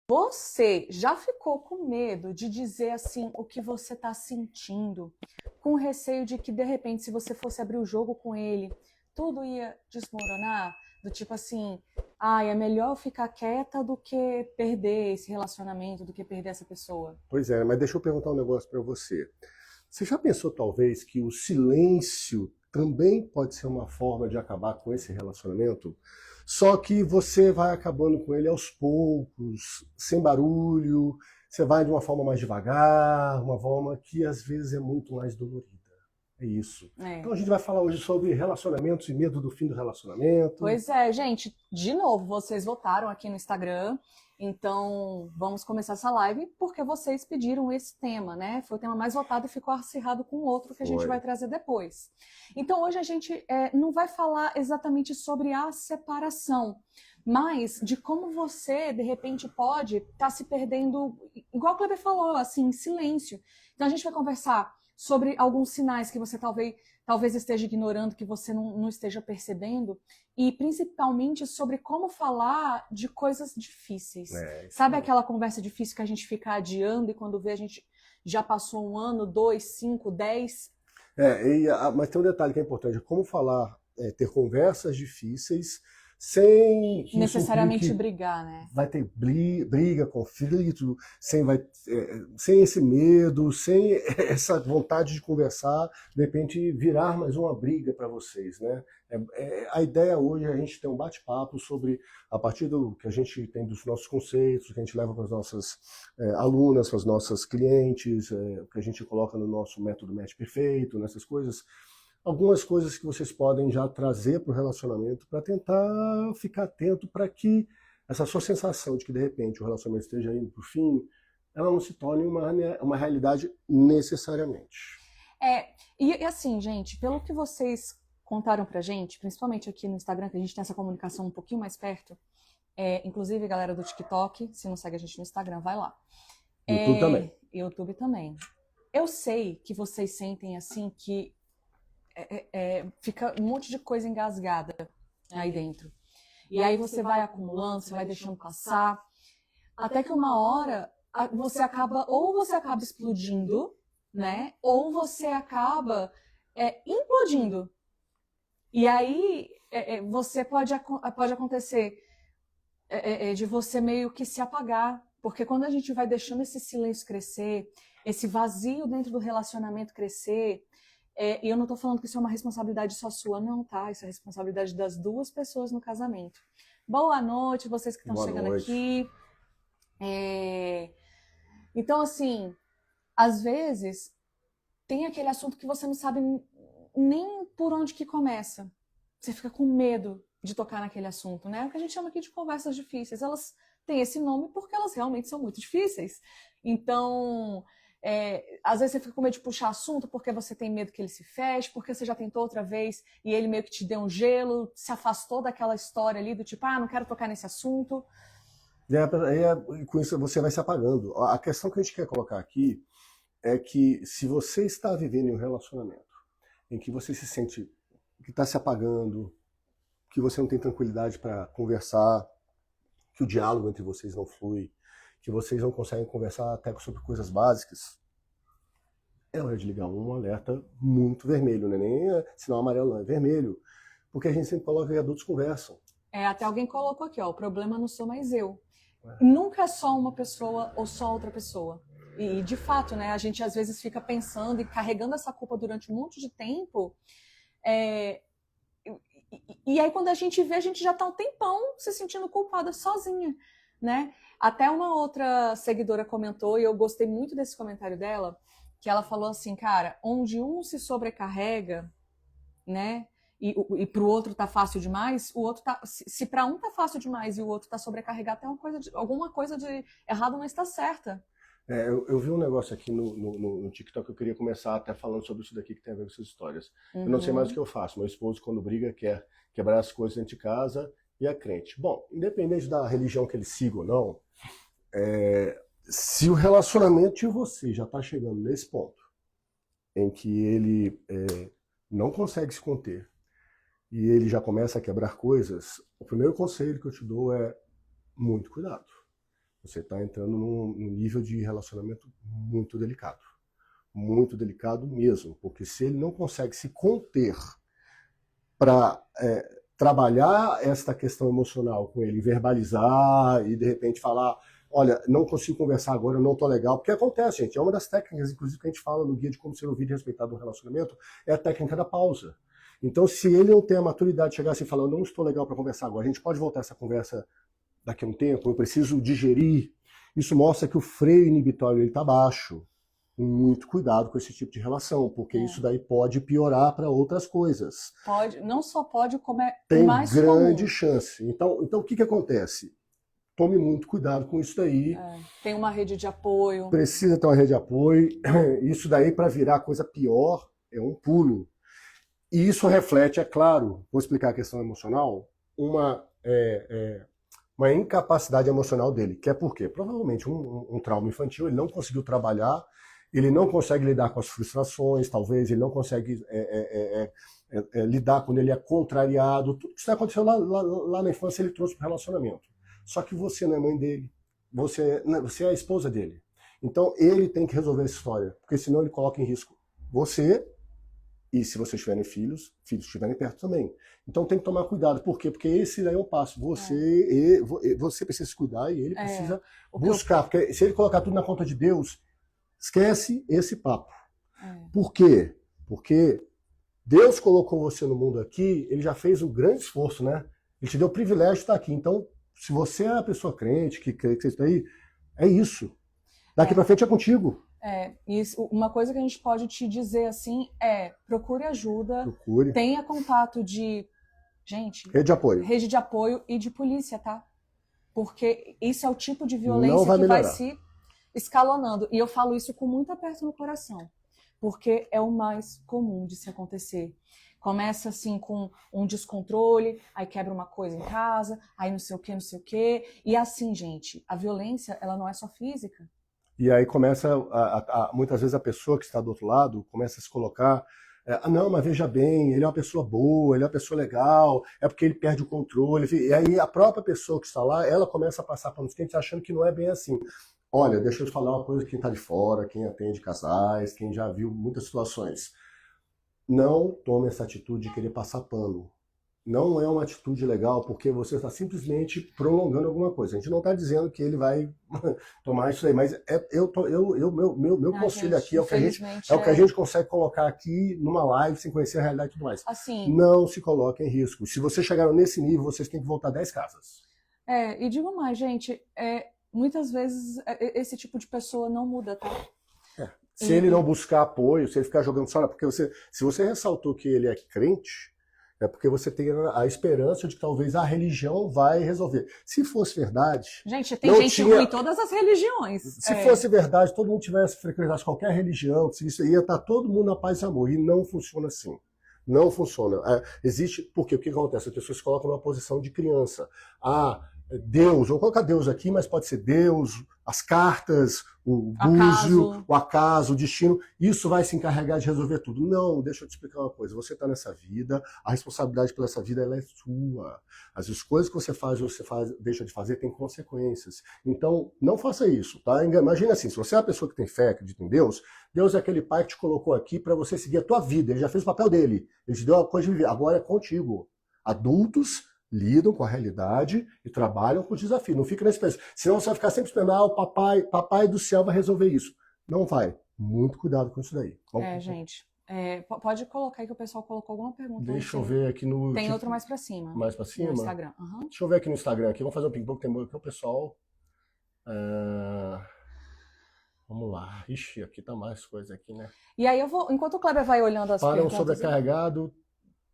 Você já ficou com medo de dizer assim o que você está sentindo, com receio de que de repente, se você fosse abrir o jogo com ele, tudo ia desmoronar? Do tipo assim, é melhor ficar quieta do que perder esse relacionamento, do que perder essa pessoa. Pois é, mas deixa eu perguntar um negócio para você. Você já pensou talvez que o silêncio também pode ser uma forma de acabar com esse relacionamento? Só que você vai acabando com ele aos poucos, sem barulho, você vai de uma forma mais devagar, uma forma que às vezes é muito mais dolorida. É isso. É. Então a gente vai falar hoje sobre relacionamentos e medo do fim do relacionamento. Pois é, gente, de novo, vocês votaram aqui no Instagram, então vamos começar essa live porque vocês pediram esse tema, né? Foi o tema mais votado e ficou acirrado com outro que a gente Foi. vai trazer depois. Então hoje a gente não vai falar exatamente sobre a separação, mas de como você, de repente, pode estar se perdendo, igual o Kleber falou, assim, em silêncio. Então a gente vai conversar sobre alguns sinais que você talvez esteja ignorando, que você não esteja percebendo, e principalmente sobre como falar de coisas difíceis. Sabe aquela conversa difícil que a gente fica adiando e quando vê a gente já passou 1 ano, 2, 5, 10? Mas tem um detalhe que é importante, como falar, ter conversas difíceis sem que isso Necessariamente implique, brigar, né? vai ter briga, conflito, sem esse medo, sem essa vontade de conversar, de repente virar mais uma briga para vocês, né? A ideia hoje é a gente ter um bate-papo sobre, a partir do que a gente tem dos nossos conceitos, que a gente leva para as nossas alunas, para as nossas clientes, o que a gente coloca no nosso método Match Perfeito, nessas coisas, algumas coisas que vocês podem já trazer para o relacionamento para tentar ficar atento para que essa sua sensação de que de repente o relacionamento esteja indo para o fim, ela não se torne uma realidade necessariamente. E assim, gente, pelo que vocês contaram pra gente, principalmente aqui no Instagram, que a gente tem essa comunicação um pouquinho mais perto, inclusive galera do TikTok, se não segue a gente no Instagram, vai lá. YouTube também. YouTube também. Eu sei que vocês sentem assim que fica um monte de coisa engasgada aí dentro. E aí você vai acumulando, você vai deixando passar, até que uma hora ou você acaba explodindo, né? Ou você acaba implodindo. E aí você pode acontecer de você meio que se apagar. Porque quando a gente vai deixando esse silêncio crescer, esse vazio dentro do relacionamento crescer, e eu não tô falando que isso é uma responsabilidade só sua, não, tá? Isso é responsabilidade das duas pessoas no casamento. Boa noite, vocês que estão chegando aqui. Então, assim, às vezes tem aquele assunto que você não sabe nem por onde que começa. Você fica com medo de tocar naquele assunto, né? O que a gente chama aqui de conversas difíceis. Elas têm esse nome porque elas realmente são muito difíceis. Então, às vezes você fica com medo de puxar assunto porque você tem medo que ele se feche, porque você já tentou outra vez e ele meio que te deu um gelo, se afastou daquela história ali do tipo, não quero tocar nesse assunto. E com isso você vai se apagando. A questão que a gente quer colocar aqui é que se você está vivendo em um relacionamento em que você se sente que está se apagando, que você não tem tranquilidade para conversar, que o diálogo entre vocês não flui, que vocês não conseguem conversar até sobre coisas básicas, é hora de ligar um alerta muito vermelho, não é nem sinal amarelo, não, é vermelho. Porque a gente sempre coloca que adultos conversam. Até alguém colocou aqui, ó, o problema não sou mais eu. Nunca é só uma pessoa ou só outra pessoa. E de fato, né, a gente às vezes fica pensando e carregando essa culpa durante um monte de tempo. E aí quando a gente vê, a gente já tá um tempão se sentindo culpada sozinha, né? Até uma outra seguidora comentou, e eu gostei muito desse comentário dela, que ela falou assim, cara, onde um se sobrecarrega, né? E para o outro tá fácil demais, o outro tá. Se para um tá fácil demais e o outro tá sobrecarregado, tem alguma coisa de errado não está certa. Eu vi um negócio aqui no TikTok que eu queria começar até falando sobre isso daqui que tem a ver com essas histórias. Eu não sei mais o que eu faço. Meu esposo, quando briga, quer quebrar as coisas dentro de casa e é crente. Bom, independente da religião que ele siga ou não, se o relacionamento de você já está chegando nesse ponto em que ele não consegue se conter e ele já começa a quebrar coisas, o primeiro conselho que eu te dou é muito cuidado. Você está entrando num nível de relacionamento muito delicado mesmo, porque se ele não consegue se conter para trabalhar esta questão emocional com ele, verbalizar e de repente falar, olha, não consigo conversar agora, eu não tô legal, porque acontece, gente, é uma das técnicas, inclusive, que a gente fala no guia de como ser ouvido e respeitado no relacionamento, é a técnica da pausa. Então, se ele não tem a maturidade de chegar assim e falar, eu não estou legal para conversar agora, a gente pode voltar essa conversa daqui a um tempo, eu preciso digerir, isso mostra que o freio inibitório está baixo. Muito cuidado com esse tipo de relação, porque isso daí pode piorar para outras coisas. Pode, não só pode, como é Tem mais grande comum. chance. Então o que acontece? Tome muito cuidado com isso daí. Tem uma rede de apoio. Precisa ter uma rede de apoio. Isso daí, para virar coisa pior, é um pulo. E isso reflete, é claro, vou explicar a questão emocional, uma incapacidade emocional dele. Que é por quê? Provavelmente um trauma infantil, ele não conseguiu trabalhar, ele não consegue lidar com as frustrações, talvez, ele não consegue lidar quando ele é contrariado. Tudo que isso aconteceu lá na infância, ele trouxe para o relacionamento. Só que você não é mãe dele, você é a esposa dele. Então ele tem que resolver essa história, porque senão ele coloca em risco você e, se vocês tiverem filhos estiverem perto também. Então tem que tomar cuidado. Por quê? Porque esse daí é um passo. Você precisa se cuidar e ele precisa buscar. Porque se ele colocar tudo na conta de Deus, esquece esse papo. Por quê? Porque Deus colocou você no mundo aqui, ele já fez um grande esforço, né? Ele te deu o privilégio de estar aqui. Então, se você é a pessoa crente, que crê que você está aí, é isso. Daqui para frente é contigo. Isso, uma coisa que a gente pode te dizer assim procure ajuda, Procure. Tenha contato de, rede de apoio e de polícia, tá? Porque isso é o tipo de violência que vai se escalonando. E eu falo isso com muito aperto no coração, porque é o mais comum de se acontecer. Começa assim com um descontrole, aí quebra uma coisa em casa, aí não sei o quê. E assim, gente, a violência, ela não é só física. E aí começa, muitas vezes a pessoa que está do outro lado começa a se colocar, não, mas veja bem, ele é uma pessoa boa, ele é uma pessoa legal, é porque ele perde o controle. E aí a própria pessoa que está lá, ela começa a passar panos quentes achando que não é bem assim. Olha, deixa eu te falar uma coisa, quem está de fora, quem atende casais, quem já viu muitas situações. Não tome essa atitude de querer passar pano. Não é uma atitude legal, porque você está simplesmente prolongando alguma coisa. A gente não está dizendo que ele vai tomar isso aí, mas meu conselho aqui é o que a gente consegue colocar aqui numa live sem conhecer a realidade e tudo mais. Assim, não se coloque em risco. Se vocês chegaram nesse nível, vocês têm que voltar 10 casas. E digo mais, gente, muitas vezes esse tipo de pessoa não muda, tá? Se ele não buscar apoio, se ele ficar jogando só, porque se você ressaltou que ele é crente, é porque você tem a esperança de que talvez a religião vai resolver. Se fosse verdade... Gente, tem gente ruim em todas as religiões. Se fosse verdade, todo mundo tivesse frequentado qualquer religião, isso ia estar todo mundo na paz e amor. E não funciona assim. Não funciona. Existe... Porque o que acontece? As pessoas se colocam numa posição de criança. Deus, vou colocar Deus aqui, mas pode ser Deus, as cartas, o búzio, o acaso, o destino, isso vai se encarregar de resolver tudo. Não, deixa eu te explicar uma coisa, você está nessa vida, a responsabilidade pela essa vida ela é sua. As escolhas que você faz, deixa de fazer, tem consequências. Então, não faça isso, tá? Imagina assim, se você é uma pessoa que tem fé, acredita em Deus, Deus é aquele pai que te colocou aqui para você seguir a tua vida, ele já fez o papel dele, ele te deu a coisa de viver, agora é contigo. Adultos lidam com a realidade e trabalham com os desafios. Não fica nesse peso. Senão você vai ficar sempre esperando, o papai do céu vai resolver isso. Não vai. Muito cuidado com isso daí. Gente. Pode colocar aí que o pessoal colocou alguma pergunta. Deixa eu ver aqui no... Tem outro mais pra cima. Mais pra cima? No Instagram. Uhum. Deixa eu ver aqui no Instagram. Vamos fazer um ping-pong. Tem aqui o pessoal... Vamos lá. Ixi, aqui tá mais coisa aqui, né? E aí eu vou... Enquanto o Kleber vai olhando as perguntas... Para um sobrecarregado...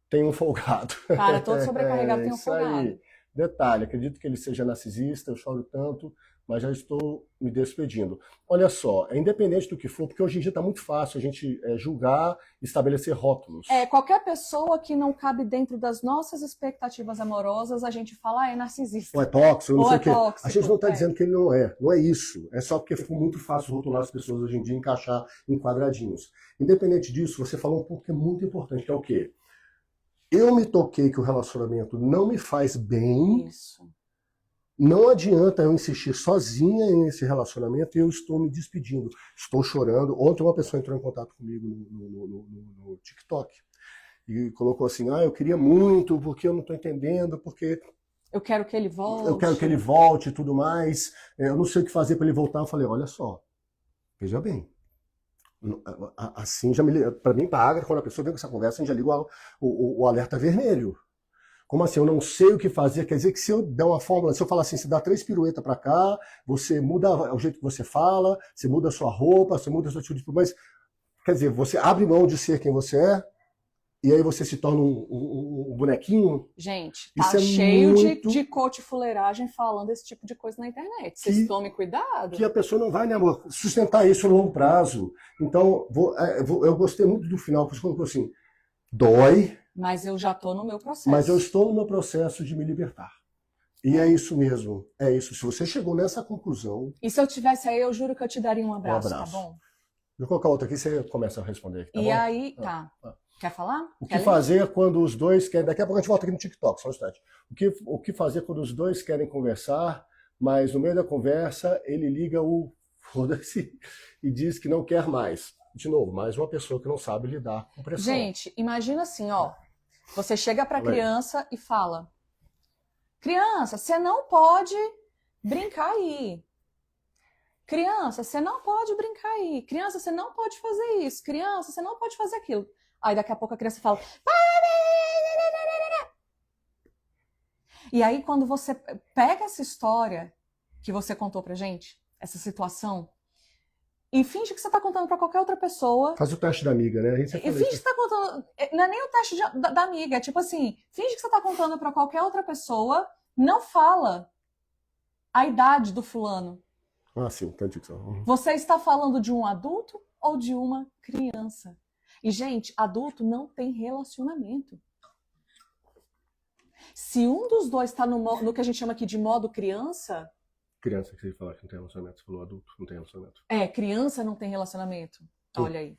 Tem um folgado. Cara, todo sobrecarregado tem um folgado. Aí. Detalhe, acredito que ele seja narcisista, eu choro tanto, mas já estou me despedindo. Olha só, é independente do que for, porque hoje em dia está muito fácil a gente julgar e estabelecer rótulos. Qualquer pessoa que não cabe dentro das nossas expectativas amorosas, a gente fala, é narcisista. Ou é tóxico, não sei o quê. Tóxico, a gente não está dizendo que ele não é. Não é isso. É só porque ficou muito fácil rotular as pessoas hoje em dia e encaixar em quadradinhos. Independente disso, você falou um ponto que é muito importante, que é o quê? Eu me toquei que o relacionamento não me faz bem. Isso. Não adianta eu insistir sozinha nesse relacionamento e eu estou me despedindo. Estou chorando. Ontem uma pessoa entrou em contato comigo no TikTok e colocou assim, eu queria muito, porque eu não estou entendendo, porque eu quero que ele volte. Eu quero que ele volte e tudo mais. Eu não sei o que fazer para ele voltar. Eu falei, olha só, veja bem. Assim já me... Para mim, paga, quando a pessoa vem com essa conversa, a gente já liga o alerta vermelho. Como assim? Eu não sei o que fazer. Quer dizer que se eu der uma fórmula, se eu falar assim, você dá 3 piruetas para cá, você muda o jeito que você fala, você muda a sua roupa, você muda a sua atitude, mas quer dizer, você abre mão de ser quem você é, e aí você se torna um bonequinho. Gente, tá cheio de coach fuleiragem falando esse tipo de coisa na internet. Vocês tomem cuidado. Que a pessoa não vai, né, amor, sustentar isso no longo prazo. Então, eu gostei muito do final, que você colocou assim, dói. Mas eu já estou no meu processo. Mas eu estou no meu processo de me libertar. E é isso mesmo. É isso. Se você chegou nessa conclusão... E se eu tivesse aí, eu juro que eu te daria um abraço, tá bom? Vou colocar outra aqui, você começa a responder aqui, tá bom? E aí, tá. Quer falar? O que fazer quando os dois querem... Daqui a pouco a gente volta aqui no TikTok, só um instante. O que fazer quando os dois querem conversar, mas no meio da conversa ele liga o foda-se e diz que não quer mais. De novo, mais uma pessoa que não sabe lidar com pressão. Gente, imagina assim, ó. Você chega pra criança e fala, criança, você não pode brincar aí. Criança, você não pode brincar aí. Criança, você não pode fazer isso. Criança, você não pode fazer aquilo. Aí daqui a pouco a criança fala... E aí quando você pega essa história que você contou pra gente, essa situação, e finge que você tá contando pra qualquer outra pessoa... Faz o teste da amiga, né? E finge que você tá contando... Não é nem o teste da amiga, é tipo assim, finge que você tá contando pra qualquer outra pessoa, não fala a idade do fulano. Ah, sim, tá dicção. Você está falando de um adulto ou de uma criança? E, gente, adulto não tem relacionamento. Se um dos dois está no que a gente chama aqui de modo criança... Criança que você fala que não tem relacionamento, você falou adulto, não tem relacionamento. Criança não tem relacionamento. Olha aí.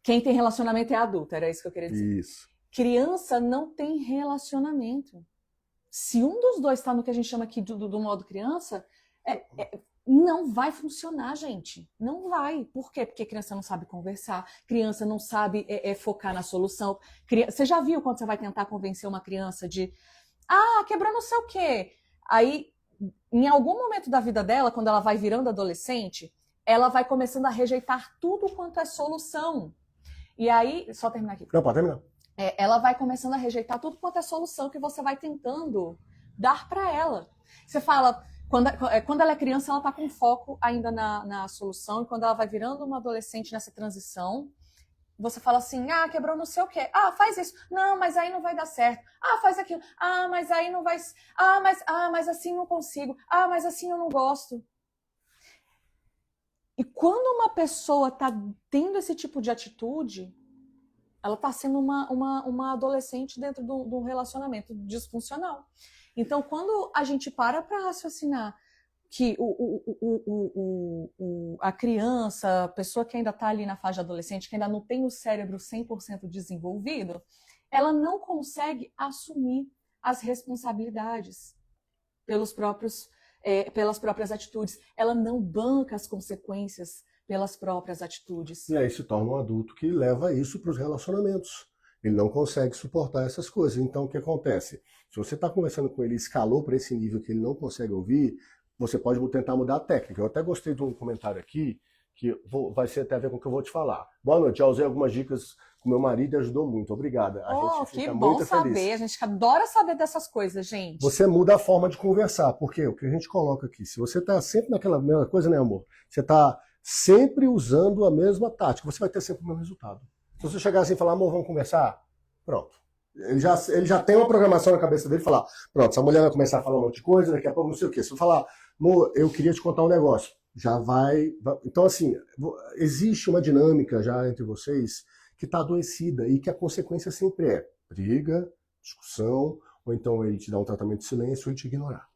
Quem tem relacionamento é adulto, era isso que eu queria dizer. Isso. Criança não tem relacionamento. Se um dos dois está no que a gente chama aqui do modo criança... não vai funcionar, gente. Não vai. Por quê? Porque criança não sabe conversar, criança não sabe focar na solução. Você já viu quando você vai tentar convencer uma criança de quebrou não sei o quê? Aí, em algum momento da vida dela, quando ela vai virando adolescente, ela vai começando a rejeitar tudo quanto é solução. E aí, só terminar aqui. Não, pode terminar. Ela vai começando a rejeitar tudo quanto é solução que você vai tentando dar para ela. Você fala... Quando ela é criança, ela está com foco ainda na solução, e quando ela vai virando uma adolescente nessa transição, você fala assim, quebrou não sei o quê, faz isso, não, mas aí não vai dar certo, faz aquilo, mas aí não vai, mas assim não consigo, mas assim eu não gosto. E quando uma pessoa está tendo esse tipo de atitude, ela está sendo uma adolescente dentro de um relacionamento disfuncional. Então, quando a gente para raciocinar que a criança, a pessoa que ainda está ali na fase de adolescente, que ainda não tem o cérebro 100% desenvolvido, ela não consegue assumir as responsabilidades pelas próprias atitudes. Ela não banca as consequências pelas próprias atitudes. E aí se torna um adulto que leva isso para os relacionamentos. Ele não consegue suportar essas coisas. Então, o que acontece? Se você está conversando com ele e escalou para esse nível que ele não consegue ouvir, você pode tentar mudar a técnica. Eu até gostei de um comentário aqui, que vai ser até a ver com o que eu vou te falar. Boa noite, já usei algumas dicas com meu marido e ajudou muito. Obrigada. A gente fica muito feliz. Saber. A gente adora saber dessas coisas, gente. Você muda a forma de conversar. Porque o que a gente coloca aqui, se você está sempre naquela mesma coisa, né, amor? Você está sempre usando a mesma tática, você vai ter sempre o mesmo resultado. Se você chegar assim e falar, amor, vamos conversar? Pronto. Ele já tem uma programação na cabeça dele e falar, pronto, essa mulher vai começar a falar um monte de coisa, daqui a pouco não sei o quê. Se eu falar, amor, eu queria te contar um negócio, já vai... Então, assim, existe uma dinâmica já entre vocês que está adoecida e que a consequência sempre é briga, discussão, ou então ele te dá um tratamento de silêncio ou ele te ignorar.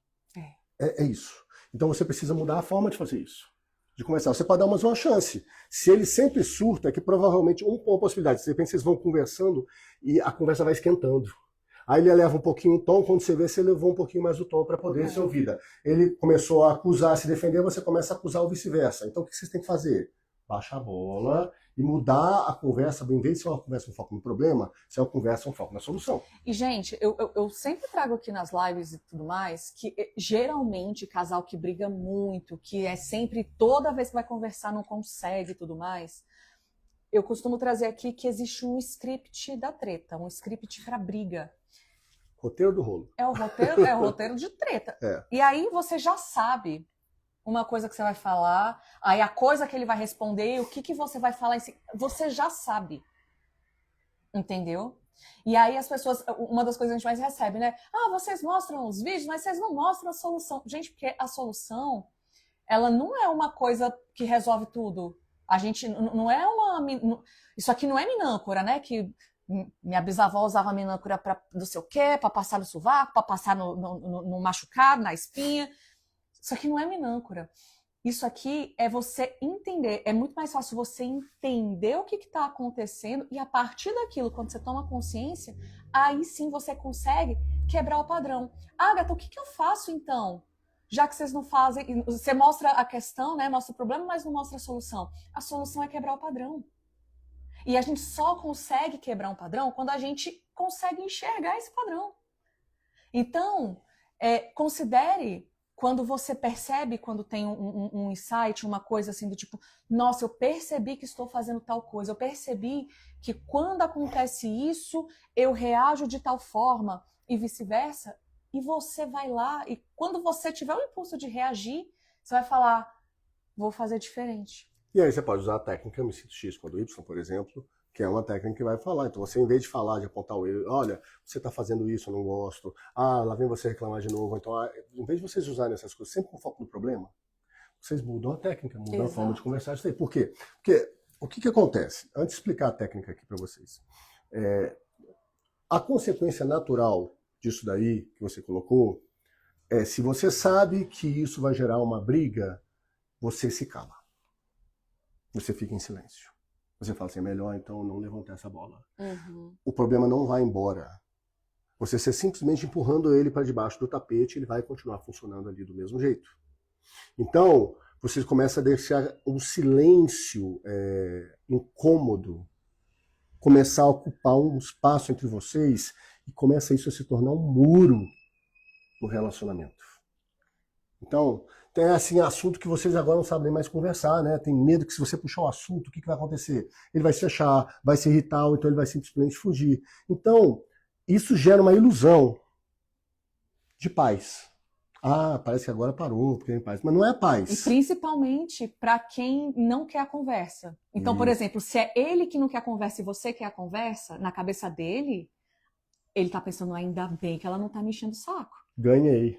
É isso. Então você precisa mudar a forma de fazer isso. De começar. Você pode dar mais uma chance. Se ele sempre surta, é que provavelmente uma possibilidade. De repente vocês vão conversando e a conversa vai esquentando. Aí ele eleva um pouquinho o tom, quando você vê, você elevou um pouquinho mais o tom para poder ser ouvida. Ele começou a acusar, se defender, você começa a acusar ou vice-versa. Então o que vocês têm que fazer? Baixa a bola e mudar a conversa, em vez de ser uma conversa com foco no problema, ser uma conversa com foco na solução. E, gente, eu sempre trago aqui nas lives e tudo mais que geralmente casal que briga muito, que é sempre toda vez que vai conversar não consegue e tudo mais, eu costumo trazer aqui que existe um script da treta, um script para briga. Roteiro do rolo. É o roteiro de treta. É. E aí você já sabe uma coisa que você vai falar, aí a coisa que ele vai responder, o que você vai falar, você já sabe. Entendeu? E aí as pessoas, uma das coisas que a gente mais recebe, né? Ah, vocês mostram os vídeos, mas vocês não mostram a solução. Gente, porque a solução, ela não é uma coisa que resolve tudo. A gente não é uma... Isso aqui não é minâncora, né? Que minha bisavó usava minâncora para não sei o quê, para passar no sovaco, para passar no machucado, na espinha. Isso aqui não é minâncora. Isso aqui é você entender. É muito mais fácil você entender o que está acontecendo e a partir daquilo, quando você toma consciência, aí sim você consegue quebrar o padrão. Agatha, o que eu faço então? Já que vocês não fazem... Você mostra a questão, né? Mostra o problema, mas não mostra a solução. A solução é quebrar o padrão. E a gente só consegue quebrar um padrão quando a gente consegue enxergar esse padrão. Então, considere quando você percebe, quando tem um insight, uma coisa assim do tipo, nossa, eu percebi que estou fazendo tal coisa, eu percebi que quando acontece isso, eu reajo de tal forma e vice-versa, e você vai lá e quando você tiver o impulso de reagir, você vai falar, vou fazer diferente. E aí você pode usar a técnica eu me sinto X quando Y, por exemplo, que é uma técnica que vai falar. Então você, em vez de falar, de apontar o erro, olha, você está fazendo isso, eu não gosto, lá vem você reclamar de novo. Então, em vez de vocês usarem essas coisas sempre com foco no problema, vocês mudam a técnica, mudam Exato. A forma de conversar. Isso aí. Por quê? Porque o que acontece? Antes de explicar a técnica aqui para vocês, a consequência natural disso daí que você colocou é, se você sabe que isso vai gerar uma briga, você se cala. Você fica em silêncio. Você fala assim, é melhor então não levantar essa bola. Uhum. O problema não vai embora. Você simplesmente empurrando ele para debaixo do tapete, ele vai continuar funcionando ali do mesmo jeito. Então, você começa a deixar um silêncio incômodo começar a ocupar um espaço entre vocês e começa isso a se tornar um muro no relacionamento. Então, tem assim assunto que vocês agora não sabem nem mais conversar, né? Tem medo que se você puxar o assunto, o que vai acontecer? Ele vai se fechar, vai se irritar, ou então ele vai simplesmente fugir. Então, isso gera uma ilusão de paz. Ah, parece que agora parou, porque tem paz. Mas não é paz. E principalmente para quem não quer a conversa. Então, por exemplo, se é ele que não quer a conversa e você quer a conversa, na cabeça dele, ele tá pensando, ainda bem que ela não tá me enchendo o saco. Ganhei.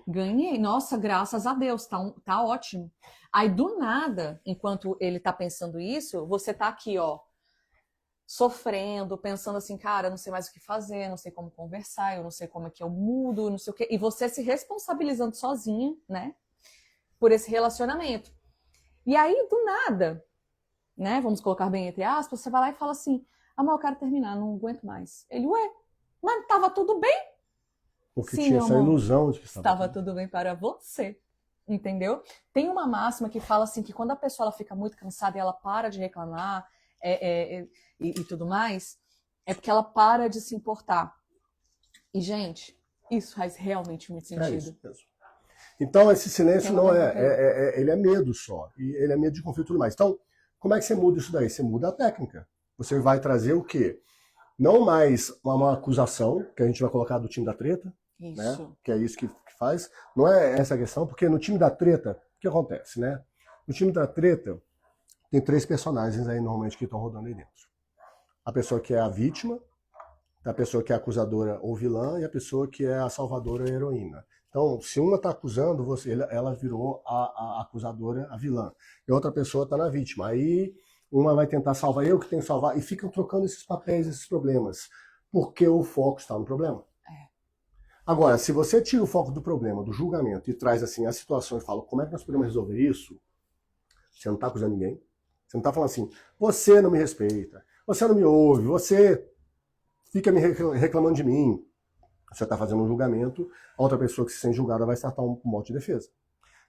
Nossa, graças a Deus, tá ótimo. Aí, do nada, enquanto ele tá pensando isso, você tá aqui, ó, sofrendo, pensando assim, cara, eu não sei mais o que fazer, não sei como conversar, eu não sei como é que eu mudo, não sei o quê. E você se responsabilizando sozinha, né, por esse relacionamento. E aí, do nada, né, vamos colocar bem entre aspas, você vai lá e fala assim, amor, eu quero terminar, não aguento mais. Ele, ué, mas tava tudo bem? Porque Sim, tinha essa ilusão de que estava tudo bem para você, entendeu? Tem uma máxima que fala assim, que quando a pessoa ela fica muito cansada e ela para de reclamar e tudo mais, é porque ela para de se importar. E, gente, isso faz realmente muito sentido. É isso mesmo. Então, esse silêncio não ele é medo só. E ele é medo de conflito e tudo mais. Então, como é que você muda isso daí? Você muda a técnica. Você vai trazer o quê? Não mais uma acusação, que a gente vai colocar do time da treta, isso. Né? Que é isso que faz. Não é essa a questão, porque no time da treta, o que acontece, né? No time da treta, tem 3 personagens aí normalmente que estão rodando aí dentro. A pessoa que é a vítima, a pessoa que é a acusadora ou vilã, e a pessoa que é a salvadora ou a heroína. Então, se uma está acusando, ela virou a acusadora, a vilã. E outra pessoa está na vítima. Aí uma vai tentar salvar, eu que tenho que salvar, e ficam trocando esses papéis, esses problemas. Porque o foco está no problema. Agora, se você tira o foco do problema, do julgamento, e traz assim a situação e fala como é que nós podemos resolver isso, você não está acusando ninguém. Você não está falando assim, você não me respeita, você não me ouve, você fica me reclamando de mim. Você está fazendo um julgamento, a outra pessoa que se sente julgada vai startar um modo de defesa.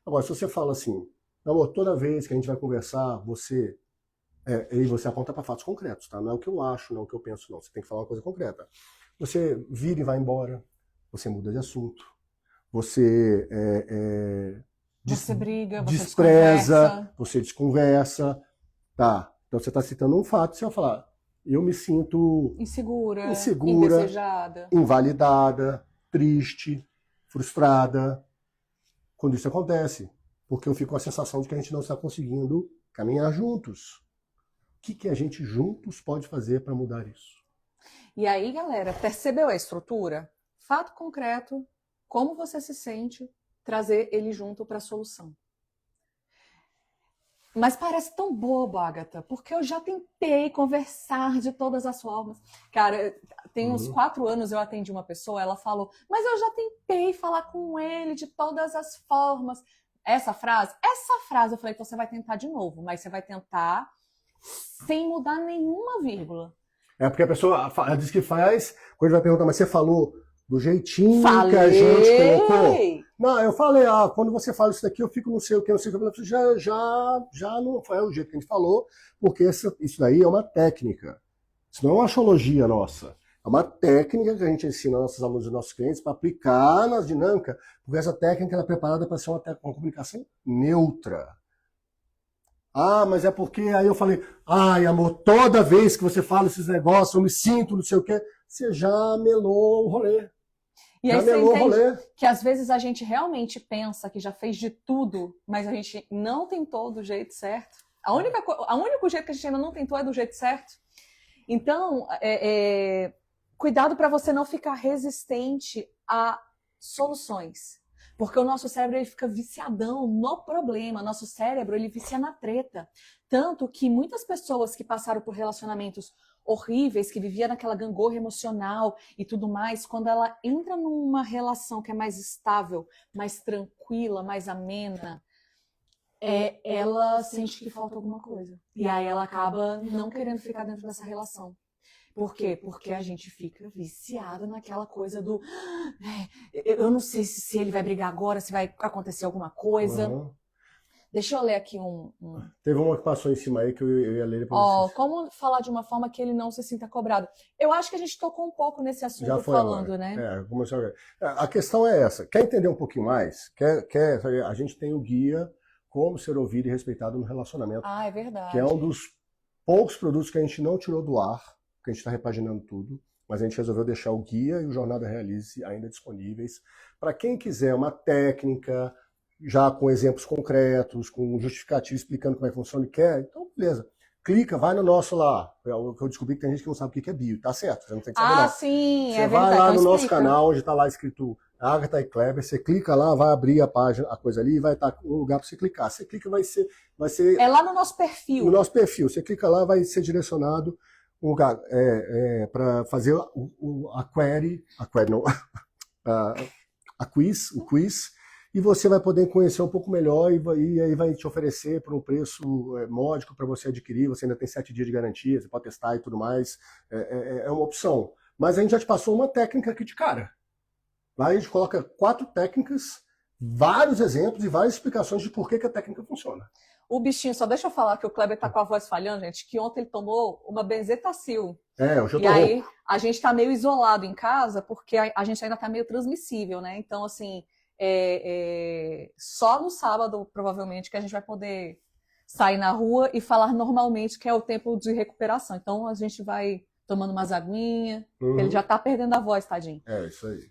Agora, se você fala assim, amor, toda vez que a gente vai conversar, você aponta para fatos concretos, tá? Não é o que eu acho, não é o que eu penso, não. Você tem que falar uma coisa concreta. Você vira e vai embora, você muda de assunto, você Você briga, você despreza, você desconversa, tá? Então você está citando um fato, você vai falar, eu me sinto insegura, indesejada, invalidada, triste, frustrada, quando isso acontece, porque eu fico com a sensação de que a gente não está conseguindo caminhar juntos. O que a gente juntos pode fazer para mudar isso? E aí, galera, percebeu a estrutura? Fato concreto, como você se sente, trazer ele junto para a solução. Mas parece tão bobo, Agatha, porque eu já tentei conversar de todas as formas. Cara, tem uns 4 anos eu atendi uma pessoa, ela falou, mas eu já tentei falar com ele de todas as formas. Essa frase, eu falei, você vai tentar de novo, mas você vai tentar sem mudar nenhuma vírgula. É porque a pessoa diz que faz, quando vai perguntar, mas você falou do jeitinho que a gente colocou? Não, eu falei, quando você fala isso daqui, eu fico não sei o que, não sei o que, já não foi o jeito que a gente falou, porque isso daí é uma técnica. Isso não é uma axiologia nossa. É uma técnica que a gente ensina aos nossos alunos e nossos clientes para aplicar na dinâmica, porque essa técnica ela é preparada para ser uma comunicação neutra. Mas é porque aí eu falei, amor, toda vez que você fala esses negócios, eu me sinto não sei o quê, você já melou o rolê. E aí você entende que às vezes a gente realmente pensa que já fez de tudo, mas a gente não tentou do jeito certo. O único jeito que a gente ainda não tentou é do jeito certo. Então, cuidado para você não ficar resistente a soluções. Porque o nosso cérebro ele fica viciadão no problema, nosso cérebro ele vicia na treta. Tanto que muitas pessoas que passaram por relacionamentos horríveis, que viviam naquela gangorra emocional e tudo mais, quando ela entra numa relação que é mais estável, mais tranquila, mais amena, ela sente que falta alguma coisa. E aí ela acaba não querendo ficar dentro dessa relação. Por quê? Porque a gente fica viciado naquela coisa do eu não sei se ele vai brigar agora, se vai acontecer alguma coisa. Deixa eu ler aqui Teve uma que passou em cima aí que eu ia ler depois. Como falar de uma forma que ele não se sinta cobrado. Eu acho que a gente tocou um pouco nesse assunto já foi falando, agora, né? A questão é essa. Quer entender um pouquinho mais? A gente tem o guia Como Ser Ouvido e Respeitado no Relacionamento. É verdade. Que é um dos poucos produtos que a gente não tirou do ar, porque a gente está repaginando tudo, mas a gente resolveu deixar o guia e o Jornada Realize ainda disponíveis para quem quiser uma técnica, já com exemplos concretos, com justificativo explicando como é que funciona e quer, então beleza. Clica, vai no nosso lá. Eu descobri que tem gente que não sabe o que é bio, tá certo, você não tem que saber não. Sim, você vai lá no nosso canal, onde está lá escrito Agatha e Kleber, você clica lá, vai abrir a página, a coisa ali, e vai estar um lugar para você clicar. Você clica, vai ser... É lá no nosso perfil. No nosso perfil, você clica lá, vai ser direcionado um lugar para fazer a quiz, e você vai poder conhecer um pouco melhor e aí vai te oferecer por um preço módico para você adquirir, você ainda tem 7 dias de garantia, você pode testar e tudo mais, é uma opção. Mas a gente já te passou uma técnica aqui de cara. Lá a gente coloca 4 técnicas, vários exemplos e várias explicações de por que a técnica funciona. O bichinho, só deixa eu falar que o Kleber tá com a voz falhando, gente, que ontem ele tomou uma benzetacil. Hoje eu tô E aí a gente tá meio isolado em casa, porque a gente ainda tá meio transmissível, né? Então, assim, só no sábado, provavelmente, que a gente vai poder sair na rua e falar normalmente, que é o tempo de recuperação. Então, a gente vai tomando umas aguinhas, ele já tá perdendo a voz, tadinho. Isso aí.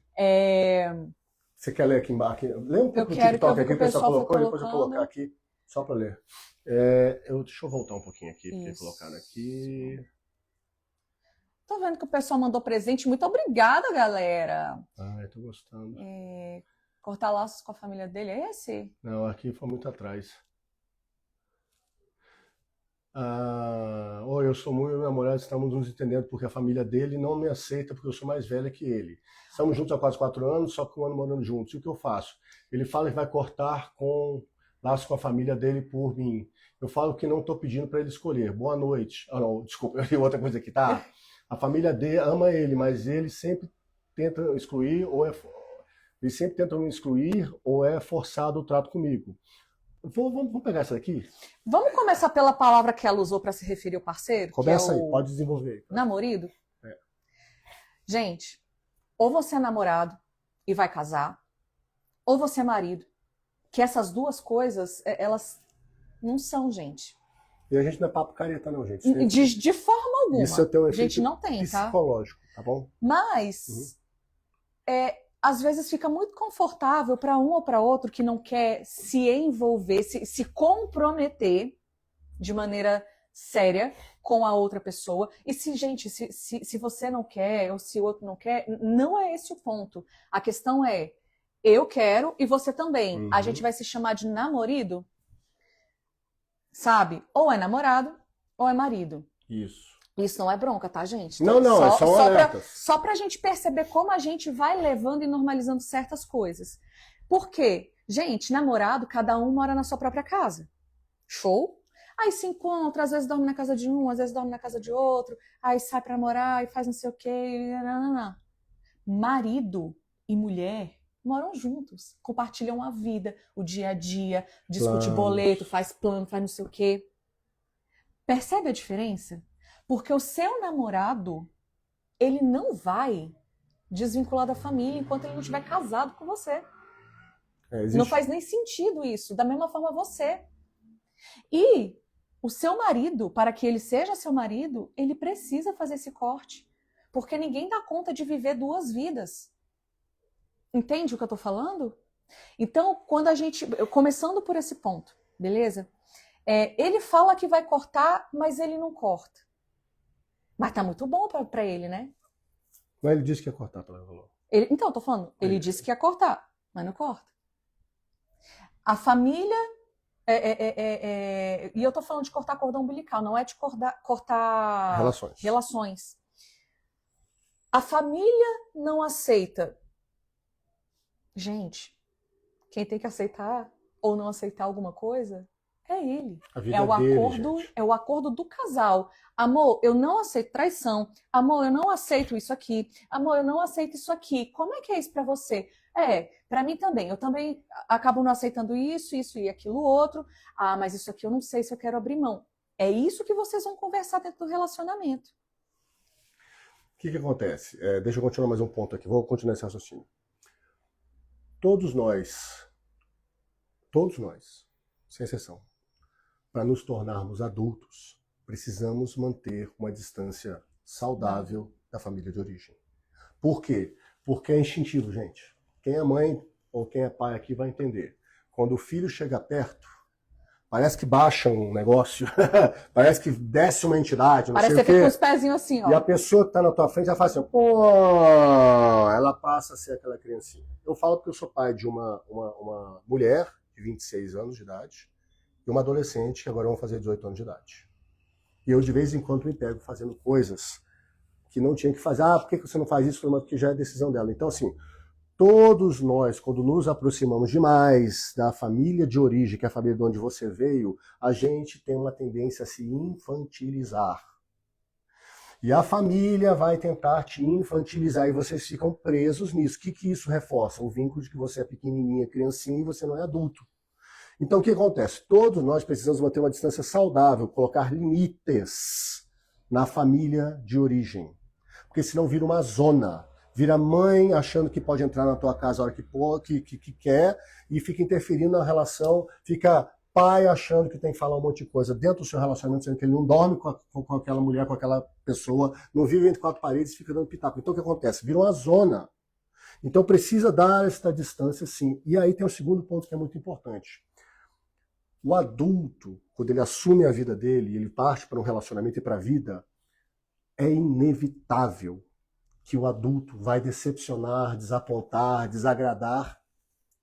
Você quer ler aqui embaixo? Lê um pouco do TikTok aqui, que o pessoal colocou, depois eu colocar aqui. Só para ler. Deixa eu voltar um pouquinho aqui, porque colocaram aqui. Tô vendo que o pessoal mandou presente. Muito obrigada, galera. Eu tô gostando. Cortar laços com a família dele, é esse? Não, aqui foi muito atrás. Eu sou muito meu namorado, estamos nos entendendo porque a família dele não me aceita porque eu sou mais velha que ele. Estamos juntos há quase 4 anos, só que 1 ano morando juntos. E o que eu faço? Ele fala que vai cortar laço com a família dele por mim. Eu falo que não estou pedindo para ele escolher. Boa noite. Não, desculpa, eu li outra coisa aqui, tá? A família dele ama ele, mas ele sempre tentam excluir eles sempre tentam me excluir ou é forçado o trato comigo. Vamos pegar essa daqui? Vamos começar pela palavra que ela usou para se referir ao parceiro? Começa que é aí, pode desenvolver. Namorido? É. Gente, ou você é namorado e vai casar, ou você é marido. Que essas duas coisas, elas não são, gente. E a gente não é papo careta, não, gente. De forma alguma. Isso tem um efeito gente, não tem, tá? psicológico, tá bom? Mas, às vezes fica muito confortável para um ou para outro que não quer se envolver, se comprometer de maneira séria com a outra pessoa. E se você não quer ou se o outro não quer, não é esse o ponto. A questão é, eu quero e você também. Uhum. A gente vai se chamar de namorido? Sabe? Ou é namorado ou é marido. Isso. Isso não é bronca, tá, gente? Não, é só alertas. Só pra gente perceber como a gente vai levando e normalizando certas coisas. Por quê? Gente, namorado, cada um mora na sua própria casa. Show? Aí se encontra, às vezes dorme na casa de um, às vezes dorme na casa de outro, aí sai pra morar e faz não sei o quê. Não. Marido e mulher moram juntos, compartilham a vida, o dia a dia, discute boleto, faz plano, faz não sei o quê. Percebe a diferença? Porque o seu namorado, ele não vai desvincular da família enquanto ele não estiver casado com você. Não faz nem sentido isso. Da mesma forma você. E o seu marido, para que ele seja seu marido, ele precisa fazer esse corte. Porque ninguém dá conta de viver duas vidas. Entende o que eu tô falando? Então, quando a gente... Começando por esse ponto, beleza? Ele fala que vai cortar, mas ele não corta. Mas tá muito bom pra ele, né? Mas ele disse que ia cortar, pelo valor. Então, eu tô falando, ele disse que ia cortar, mas não corta. A família... E eu tô falando de cortar cordão umbilical, não é de cortar relações. A família não aceita. Gente, quem tem que aceitar ou não aceitar alguma coisa é ele. É o acordo do casal. Amor, eu não aceito traição. Amor, eu não aceito isso aqui. Amor, eu não aceito isso aqui. Como é que é isso pra você? Pra mim também. Eu também acabo não aceitando isso e aquilo outro. Ah, mas isso aqui eu não sei se eu quero abrir mão. É isso que vocês vão conversar dentro do relacionamento. O que acontece? Deixa eu continuar mais um ponto aqui. Vou continuar esse raciocínio. Todos nós, sem exceção, para nos tornarmos adultos, precisamos manter uma distância saudável da família de origem. Por quê? Porque é instintivo, gente. Quem é mãe ou quem é pai aqui vai entender. Quando o filho chega perto, parece que baixa um negócio, parece que desce uma entidade, não sei o quê. Parece que fica com os pezinhos assim, ó. E a pessoa que está na tua frente já faz assim, pô, ela passa a ser aquela criancinha. Eu falo porque eu sou pai de uma mulher de 26 anos de idade e uma adolescente que agora vão fazer 18 anos de idade. E eu de vez em quando me pego fazendo coisas que não tinha que fazer. Ah, por que você não faz isso? Porque já é decisão dela. Então, assim, todos nós, quando nos aproximamos demais da família de origem, que é a família de onde você veio, a gente tem uma tendência a se infantilizar. E a família vai tentar te infantilizar e vocês ficam presos nisso. O que isso reforça? O vínculo de que você é pequenininha, criancinha e você não é adulto. Então, o que acontece? Todos nós precisamos manter uma distância saudável, colocar limites na família de origem. Porque senão vira uma zona. Vira mãe achando que pode entrar na tua casa a hora que quer e fica interferindo na relação, fica pai achando que tem que falar um monte de coisa dentro do seu relacionamento, sendo que ele não dorme com aquela mulher, com aquela pessoa, não vive entre quatro paredes e fica dando pitaco. Então o que acontece? Vira uma zona. Então precisa dar esta distância sim. E aí tem o segundo ponto que é muito importante. O adulto, quando ele assume a vida dele, ele parte para um relacionamento e para a vida, é inevitável que o adulto vai decepcionar, desapontar, desagradar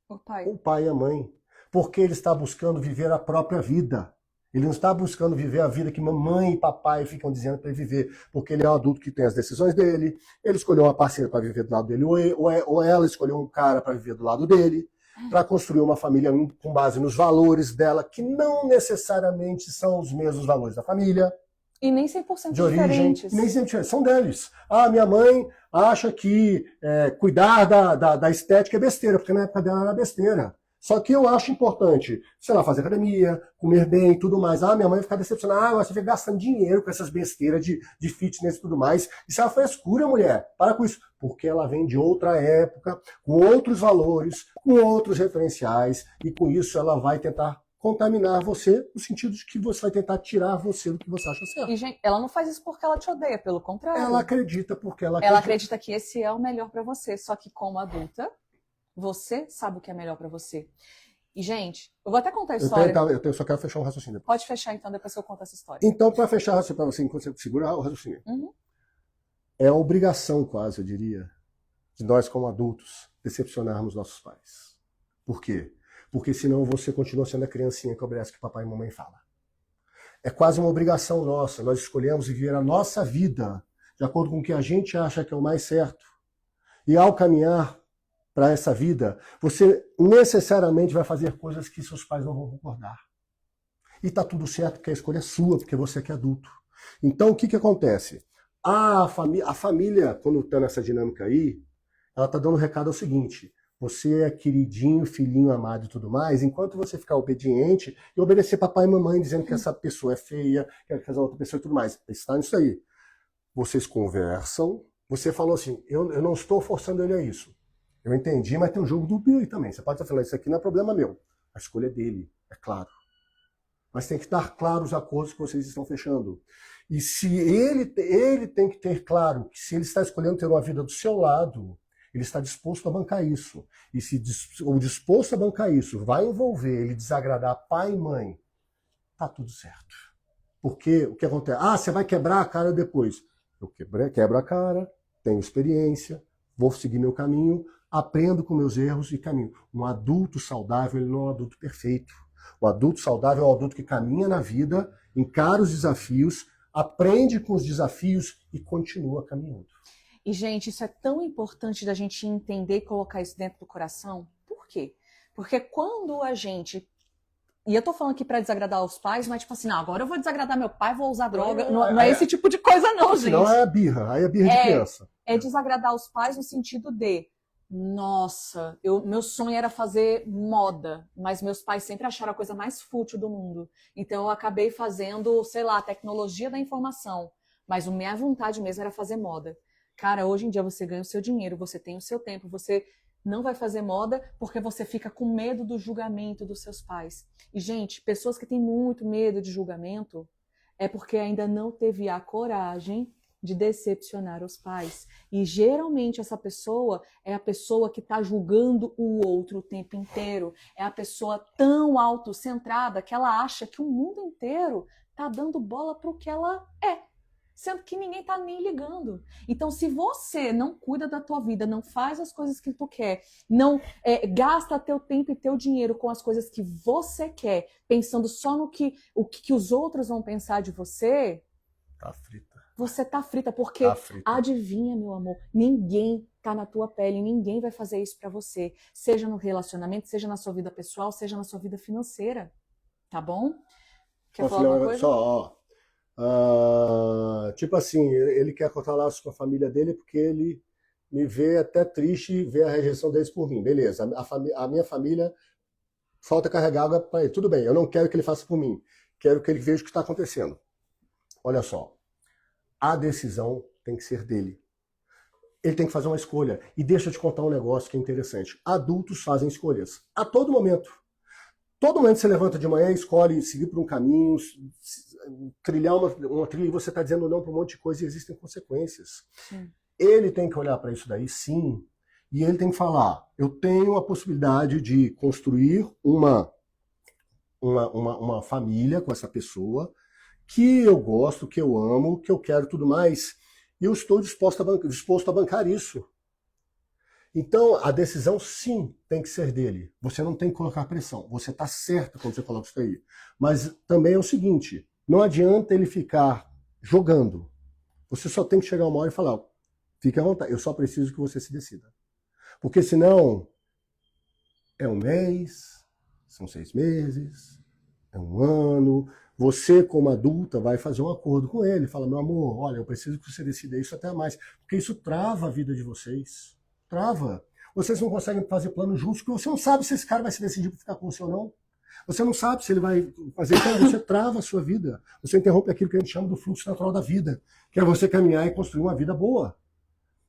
o pai e a mãe. Porque ele está buscando viver a própria vida. Ele não está buscando viver a vida que mamãe e papai ficam dizendo para ele viver. Porque ele é um adulto que tem as decisões dele, ele escolheu uma parceira para viver do lado dele, ou ela escolheu um cara para viver do lado dele, para construir uma família com base nos valores dela, que não necessariamente são os mesmos valores da família. E nem 100% de origem, diferentes. nem sempre diferentes, são deles. Ah, minha mãe acha que cuidar da estética é besteira, porque na época dela era besteira. Só que eu acho importante, sei lá, fazer academia, comer bem e tudo mais. Ah, minha mãe fica decepcionada, ah, você fica gastando dinheiro com essas besteiras de fitness e tudo mais. Isso é uma frescura, mulher. Para com isso. Porque ela vem de outra época, com outros valores, com outros referenciais, e com isso ela vai tentar contaminar você, no sentido de que você vai tentar tirar você do que você acha certo. E, gente, ela não faz isso porque ela te odeia, pelo contrário. Ela acredita porque ela Ela acredita que esse é o melhor pra você. Só que como adulta, você sabe o que é melhor pra você. E, gente, eu vou até contar a história. Eu só quero fechar um raciocínio. Pode fechar, então, depois que eu conto essa história. Então, para fechar, para você, enquanto você segurar o raciocínio, é a obrigação, quase, eu diria, de nós, como adultos, decepcionarmos nossos pais. Por quê? Porque senão você continua sendo a criancinha que obedece o que papai e mamãe falam. É quase uma obrigação nossa. Nós escolhemos viver a nossa vida de acordo com o que a gente acha que é o mais certo. E ao caminhar para essa vida, você necessariamente vai fazer coisas que seus pais não vão concordar. E está tudo certo, porque a escolha é sua, porque você é que é adulto. Então, o que acontece? A família, quando está nessa dinâmica aí, ela está dando um recado ao seguinte: você é queridinho, filhinho amado e tudo mais, enquanto você ficar obediente e obedecer papai e mamãe dizendo que essa pessoa é feia, que essa outra pessoa e tudo mais. Está nisso aí. Vocês conversam, você falou assim, eu não estou forçando ele a isso. Eu entendi, mas tem um jogo duplo aí também. Você pode estar falando, isso aqui não é problema meu. A escolha é dele, é claro. Mas tem que estar claro os acordos que vocês estão fechando. E se ele tem que ter claro que se ele está escolhendo ter uma vida do seu lado, ele está disposto a bancar isso. E se o disposto a bancar isso vai envolver ele desagradar pai e mãe, tá tudo certo. Porque o que acontece? Ah, você vai quebrar a cara depois. Eu quebro a cara, tenho experiência, vou seguir meu caminho, aprendo com meus erros e caminho. Um adulto saudável, ele não é um adulto perfeito. O adulto saudável é um adulto que caminha na vida, encara os desafios, aprende com os desafios e continua caminhando. E, gente, isso é tão importante da gente entender e colocar isso dentro do coração. Por quê? Porque quando a gente... E eu tô falando aqui pra desagradar os pais, mas tipo assim, não, agora eu vou desagradar meu pai, vou usar droga. Não é esse tipo de coisa não, gente. Não é birra, aí é birra de criança. É desagradar os pais no sentido de... Nossa, meu sonho era fazer moda, mas meus pais sempre acharam a coisa mais fútil do mundo. Então eu acabei fazendo, sei lá, tecnologia da informação. Mas a minha vontade mesmo era fazer moda. Cara, hoje em dia você ganha o seu dinheiro, você tem o seu tempo, você não vai fazer moda porque você fica com medo do julgamento dos seus pais. E, gente, pessoas que têm muito medo de julgamento é porque ainda não teve a coragem de decepcionar os pais. E geralmente essa pessoa é a pessoa que está julgando o outro o tempo inteiro. É a pessoa tão autocentrada que ela acha que o mundo inteiro está dando bola para o que ela é, sendo que ninguém está nem ligando. Então, se você não cuida da tua vida, não faz as coisas que tu quer, não gasta teu tempo e teu dinheiro com as coisas que você quer, pensando só no que os outros vão pensar de você, tá frita. Você tá frita, porque adivinha, meu amor, ninguém tá na tua pele, ninguém vai fazer isso pra você, seja no relacionamento, seja na sua vida pessoal, seja na sua vida financeira, tá bom? Quer falar alguma coisa? Só, ó, tipo assim, ele quer cortar laços com a família dele porque ele me vê até triste ver a rejeição deles por mim, beleza, a minha família falta carregar água pra ele, tudo bem, eu não quero que ele faça por mim, quero que ele veja o que está acontecendo. Olha só, a decisão tem que ser dele. Ele tem que fazer uma escolha. E deixa eu te contar um negócio que é interessante. Adultos fazem escolhas a todo momento. Todo momento você levanta de manhã e escolhe seguir por um caminho, trilhar uma trilha, e você está dizendo não para um monte de coisa e existem consequências. Sim. Ele tem que olhar para isso daí, sim, e ele tem que falar, eu tenho a possibilidade de construir uma família com essa pessoa, que eu gosto, que eu amo, que eu quero tudo mais, e eu estou disposto a bancar isso. Então, a decisão, sim, tem que ser dele. Você não tem que colocar pressão. Você está certo quando você coloca isso aí. Mas também é o seguinte, não adianta ele ficar jogando. Você só tem que chegar uma hora e falar, fique à vontade, eu só preciso que você se decida. Porque senão, é um mês, são 6 meses, é um ano, Você, como adulta, vai fazer um acordo com ele. Fala, meu amor, olha, eu preciso que você decida isso até mais. Porque isso trava a vida de vocês. Trava. Vocês não conseguem fazer plano justo, porque você não sabe se esse cara vai se decidir para ficar com você ou não. Você não sabe se ele vai fazer. Então, você trava a sua vida. Você interrompe aquilo que a gente chama do fluxo natural da vida, que é você caminhar e construir uma vida boa.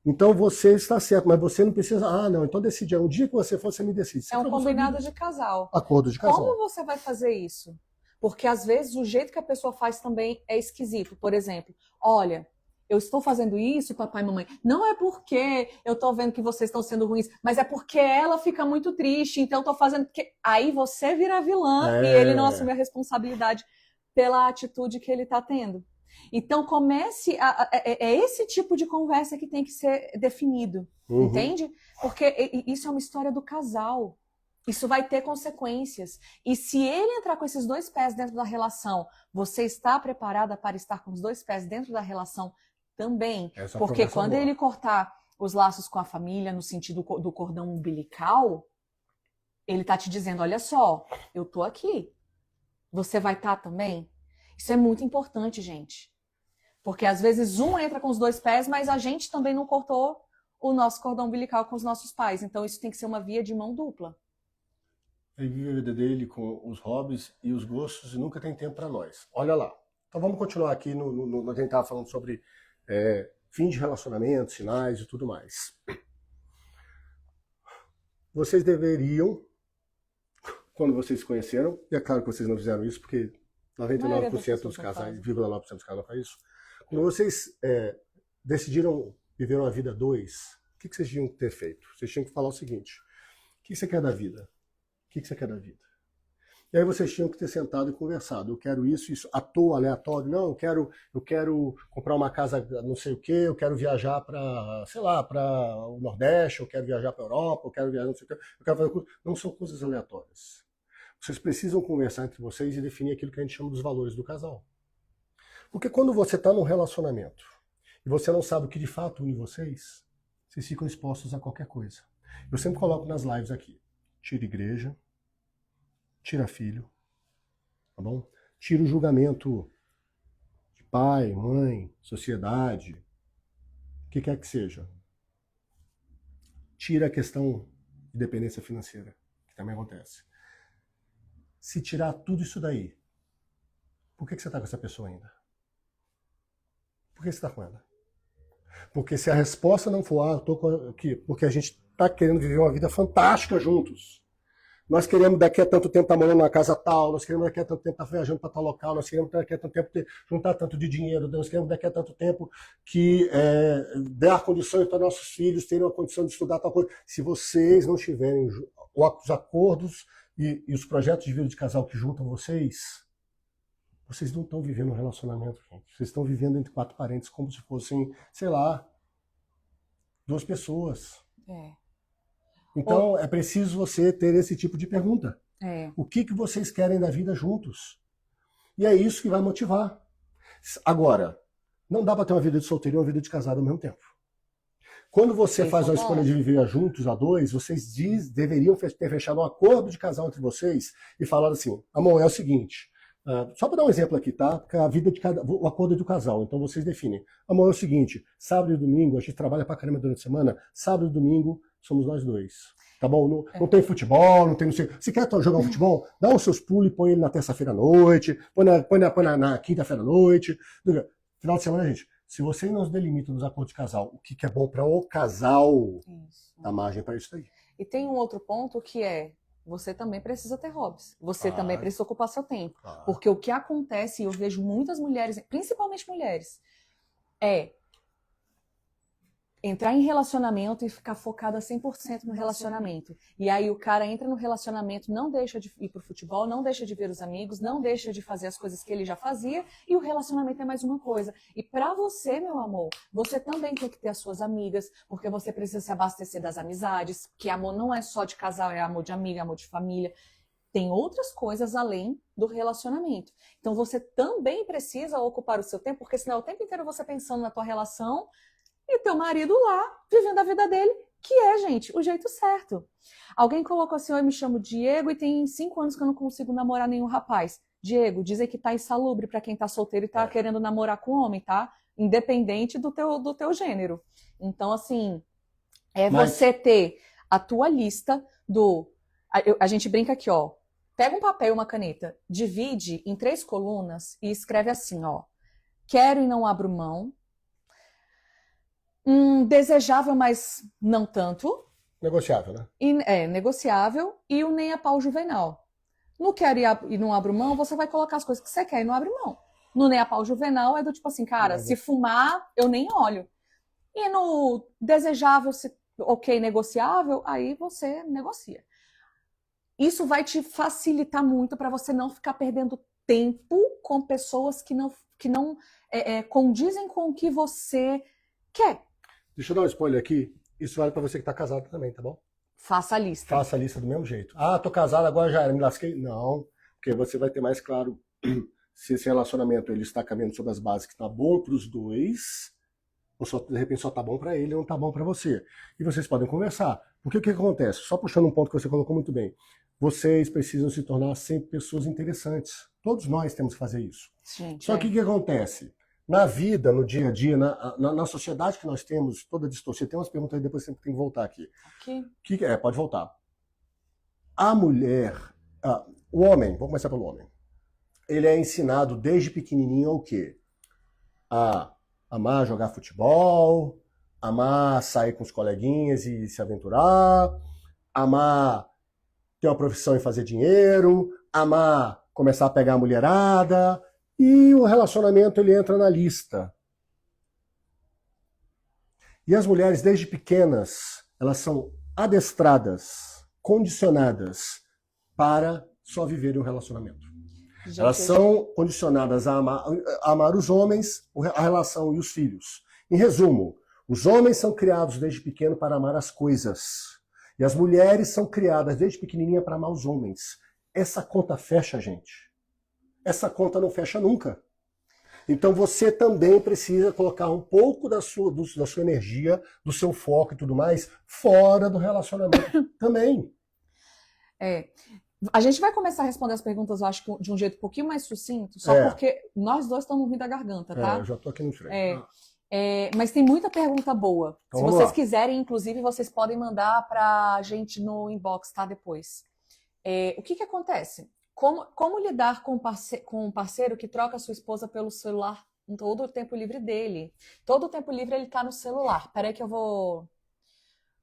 Então, você está certo, mas você não precisa... Ah, não, então decide. Um dia que você for, você me decide. Você É um combinado de casal. Acordo de casal. Como você vai fazer isso? Porque, às vezes, o jeito que a pessoa faz também é esquisito. Por exemplo, olha, eu estou fazendo isso, papai e mamãe, não é porque eu estou vendo que vocês estão sendo ruins, mas é porque ela fica muito triste, então estou fazendo... Aí você vira vilã e ele não assume a responsabilidade pela atitude que ele está tendo. Então, é esse tipo de conversa que tem que ser definido, entende? Porque isso é uma história do casal. Isso vai ter consequências. E se ele entrar com esses dois pés dentro da relação, você está preparada para estar com os dois pés dentro da relação também? Porque quando ele cortar os laços com a família, no sentido do cordão umbilical, ele está te dizendo, olha só, eu tô aqui. Você vai estar também? Isso é muito importante, gente. Porque às vezes um entra com os dois pés, mas a gente também não cortou o nosso cordão umbilical com os nossos pais. Então isso tem que ser uma via de mão dupla. Ele vive a vida dele com os hobbies e os gostos e nunca tem tempo para nós. Olha lá. Então vamos continuar aqui no a gente estava falando sobre fim de relacionamento, sinais e tudo mais. Vocês deveriam, quando vocês se conheceram, e é claro que vocês não fizeram isso, porque 99% dos casais, 0,9% dos casais não faz isso. Quando vocês decidiram viver uma vida a dois, o que vocês tinham que ter feito? Vocês tinham que falar o seguinte: o que você quer da vida? O que você quer da vida? E aí vocês tinham que ter sentado e conversado. Eu quero isso, à toa, aleatório. Não, eu quero comprar uma casa não sei o quê, eu quero viajar para, sei lá, para o Nordeste, eu quero viajar para a Europa, eu quero viajar não sei o quê, eu quero fazer coisa. Não são coisas aleatórias. Vocês precisam conversar entre vocês e definir aquilo que a gente chama dos valores do casal. Porque quando você está num relacionamento e você não sabe o que de fato une vocês, vocês ficam expostos a qualquer coisa. Eu sempre coloco nas lives aqui: tira igreja, tira filho, tá bom? Tira o julgamento de pai, mãe, sociedade, o que quer que seja. Tira a questão de dependência financeira, que também acontece. Se tirar tudo isso daí, por que você está com essa pessoa ainda? Por que você está com ela? Porque se a resposta não for, eu estou aqui, porque a gente está querendo viver uma vida fantástica juntos. Nós queremos daqui a tanto tempo estar morando numa casa tal, nós queremos daqui a tanto tempo estar viajando para tal local, nós queremos daqui a tanto tempo juntar tanto de dinheiro, nós queremos daqui a tanto tempo que dar condições para nossos filhos terem uma condição de estudar tal coisa. Se vocês não tiverem os acordos e os projetos de vida de casal que juntam vocês não estão vivendo um relacionamento, gente. Vocês estão vivendo entre quatro parentes como se fossem, sei lá, duas pessoas. Então, é preciso você ter esse tipo de pergunta. O que vocês querem da vida juntos? E é isso que vai motivar. Agora, não dá para ter uma vida de solteiro e uma vida de casado ao mesmo tempo. Quando você faz uma escolha de viver juntos, a dois, vocês deveriam ter fechado um acordo de casal entre vocês e falar assim: amor, é o seguinte, só para dar um exemplo aqui, tá? A vida de o acordo do casal. Então vocês definem: amor, é o seguinte, sábado e domingo, a gente trabalha pra caramba durante a semana, sábado e domingo somos nós dois. Tá bom? Não tem futebol, não tem... Não sei. Se quer jogar um futebol, dá os seus pulos e põe ele na terça-feira à noite, põe na quinta-feira à noite. Final de semana, gente, se vocês não delimitam nos acordos de casal o que é bom para o casal, dá margem para isso aí. E tem um outro ponto que você também precisa ter hobbies. Você também precisa ocupar seu tempo. Porque o que acontece, e eu vejo muitas mulheres, principalmente mulheres, entrar em relacionamento e ficar focada 100% no relacionamento. E aí o cara entra no relacionamento, não deixa de ir pro futebol, não deixa de ver os amigos, não deixa de fazer as coisas que ele já fazia, e o relacionamento é mais uma coisa. E pra você, meu amor, você também tem que ter as suas amigas, porque você precisa se abastecer das amizades, que amor não é só de casal, é amor de amiga, amor de família. Tem outras coisas além do relacionamento. Então você também precisa ocupar o seu tempo, porque senão o tempo inteiro você pensando na tua relação e teu marido lá, vivendo a vida dele, que gente, o jeito certo. Alguém colocou assim: eu me chamo Diego e tem 5 anos que eu não consigo namorar nenhum rapaz. Diego, dizem que tá insalubre para quem tá solteiro e tá querendo namorar com homem, tá? Independente do teu gênero. Então, assim, você ter a tua lista do... A gente brinca aqui, ó. Pega um papel e uma caneta, divide em 3 colunas e escreve assim, ó. Quero e não abro mão. Desejável, mas não tanto. Negociável, né? Negociável. E o nem a pau juvenal. No quero e não abro mão, você vai colocar as coisas que você quer e não abre mão. No nem a pau juvenal é do tipo assim, cara, se fumar, eu nem olho. E no desejável, ok, negociável, aí você negocia. Isso vai te facilitar muito para você não ficar perdendo tempo com pessoas que não condizem com o que você quer. Deixa eu dar um spoiler aqui. Isso vale para você que tá casado também, tá bom? Faça a lista. Faça a lista do mesmo jeito. Ah, tô casado, agora já era, me lasquei. Não, porque você vai ter mais claro se esse relacionamento ele está caminhando sobre as bases que tá bom para os dois, ou só, de repente só tá bom para ele e não tá bom para você. E vocês podem conversar. Porque o que acontece? Só puxando um ponto que você colocou muito bem. Vocês precisam se tornar sempre pessoas interessantes. Todos nós temos que fazer isso. Gente, só que o que acontece? Na vida, no dia a dia, na sociedade que nós temos, toda distorcida, tem umas perguntas aí, depois você tem que voltar aqui. Pode voltar. A mulher, o homem, vamos começar pelo homem. Ele é ensinado desde pequenininho ao quê? A amar jogar futebol, amar sair com os coleguinhas e se aventurar, amar ter uma profissão e fazer dinheiro, amar começar a pegar a mulherada. E o relacionamento ele entra na lista. E as mulheres, desde pequenas, elas são adestradas, condicionadas para só viverem o relacionamento. Gente, elas são condicionadas a amar os homens, a relação e os filhos. Em resumo, os homens são criados desde pequeno para amar as coisas. E as mulheres são criadas desde pequenininha para amar os homens. Essa conta fecha, gente. Essa conta não fecha nunca. Então você também precisa colocar um pouco da sua energia, do seu foco e tudo mais, fora do relacionamento também. A gente vai começar a responder as perguntas, eu acho, de um jeito um pouquinho mais sucinto, só porque nós dois estamos rindo da garganta, tá? Eu já tô aqui no freio. Mas tem muita pergunta boa. Então, se vocês quiserem, inclusive, vocês podem mandar pra gente no inbox, tá? Depois. O que acontece? Como lidar com um parceiro que troca sua esposa pelo celular em todo o tempo livre dele? Todo o tempo livre ele tá no celular. Peraí que eu vou...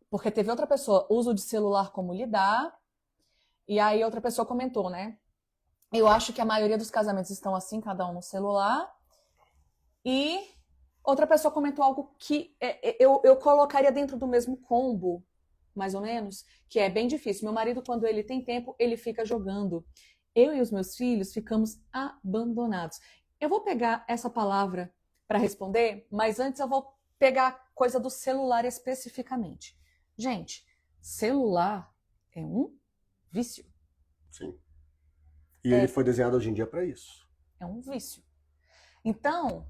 Porque teve outra pessoa, uso de celular, como lidar. E aí outra pessoa comentou, né? Eu acho que a maioria dos casamentos estão assim, cada um no celular. E outra pessoa comentou algo que eu colocaria dentro do mesmo combo, mais ou menos, que é bem difícil. Meu marido, quando ele tem tempo, ele fica jogando. Eu e os meus filhos ficamos abandonados. Eu vou pegar essa palavra para responder, mas antes eu vou pegar a coisa do celular especificamente. Gente, celular é um vício. Sim. E ele foi desenhado hoje em dia para isso. É um vício. Então,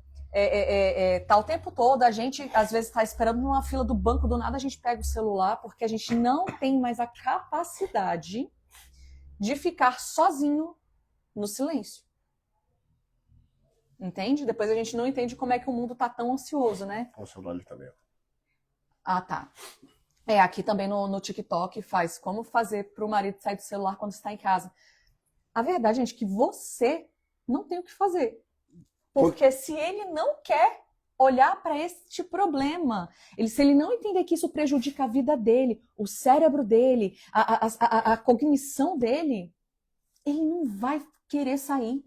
tá o tempo todo, a gente às vezes está esperando numa fila do banco, do nada a gente pega o celular, porque a gente não tem mais a capacidade de ficar sozinho no silêncio. Entende? Depois a gente não entende como é que o mundo tá tão ansioso, né? O celular ali também. Ah, tá. Aqui também no TikTok faz como fazer para o marido sair do celular quando está em casa. A verdade, gente, é que você não tem o que fazer. Porque se ele não quer olhar para este problema, se ele não entender que isso prejudica a vida dele, o cérebro dele, a cognição dele, ele não vai querer sair.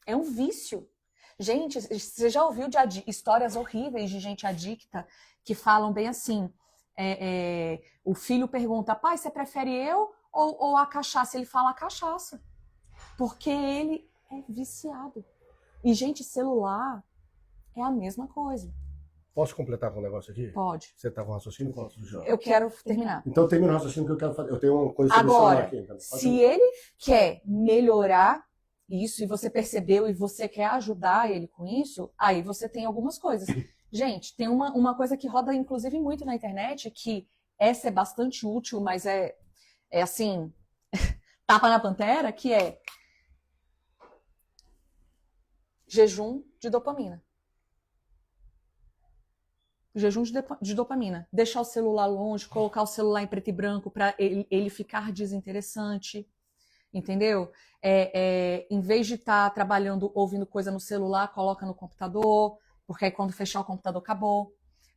É um vício. Gente, você já ouviu de histórias horríveis de gente adicta que falam bem assim, o filho pergunta, pai, você prefere eu ou a cachaça? Ele fala a cachaça. Porque ele é viciado. E, gente, celular é a mesma coisa. Posso completar com um negócio aqui? Pode. Você está com raciocínio? Eu quero terminar. Então termina o raciocínio que eu quero fazer. Eu tenho uma coisa sobre o celular aqui. Então. Se ele quer melhorar isso e você percebeu e você quer ajudar ele com isso, aí você tem algumas coisas. Gente, tem uma coisa que roda inclusive muito na internet, que essa é bastante útil, mas é assim, tapa na pantera, que é Jejum de dopamina. Jejum de dopamina. Deixar o celular longe, colocar o celular em preto e branco para ele ficar desinteressante. Entendeu? Em vez de estar trabalhando, ouvindo coisa no celular, coloca no computador, porque aí quando fechar o computador, acabou.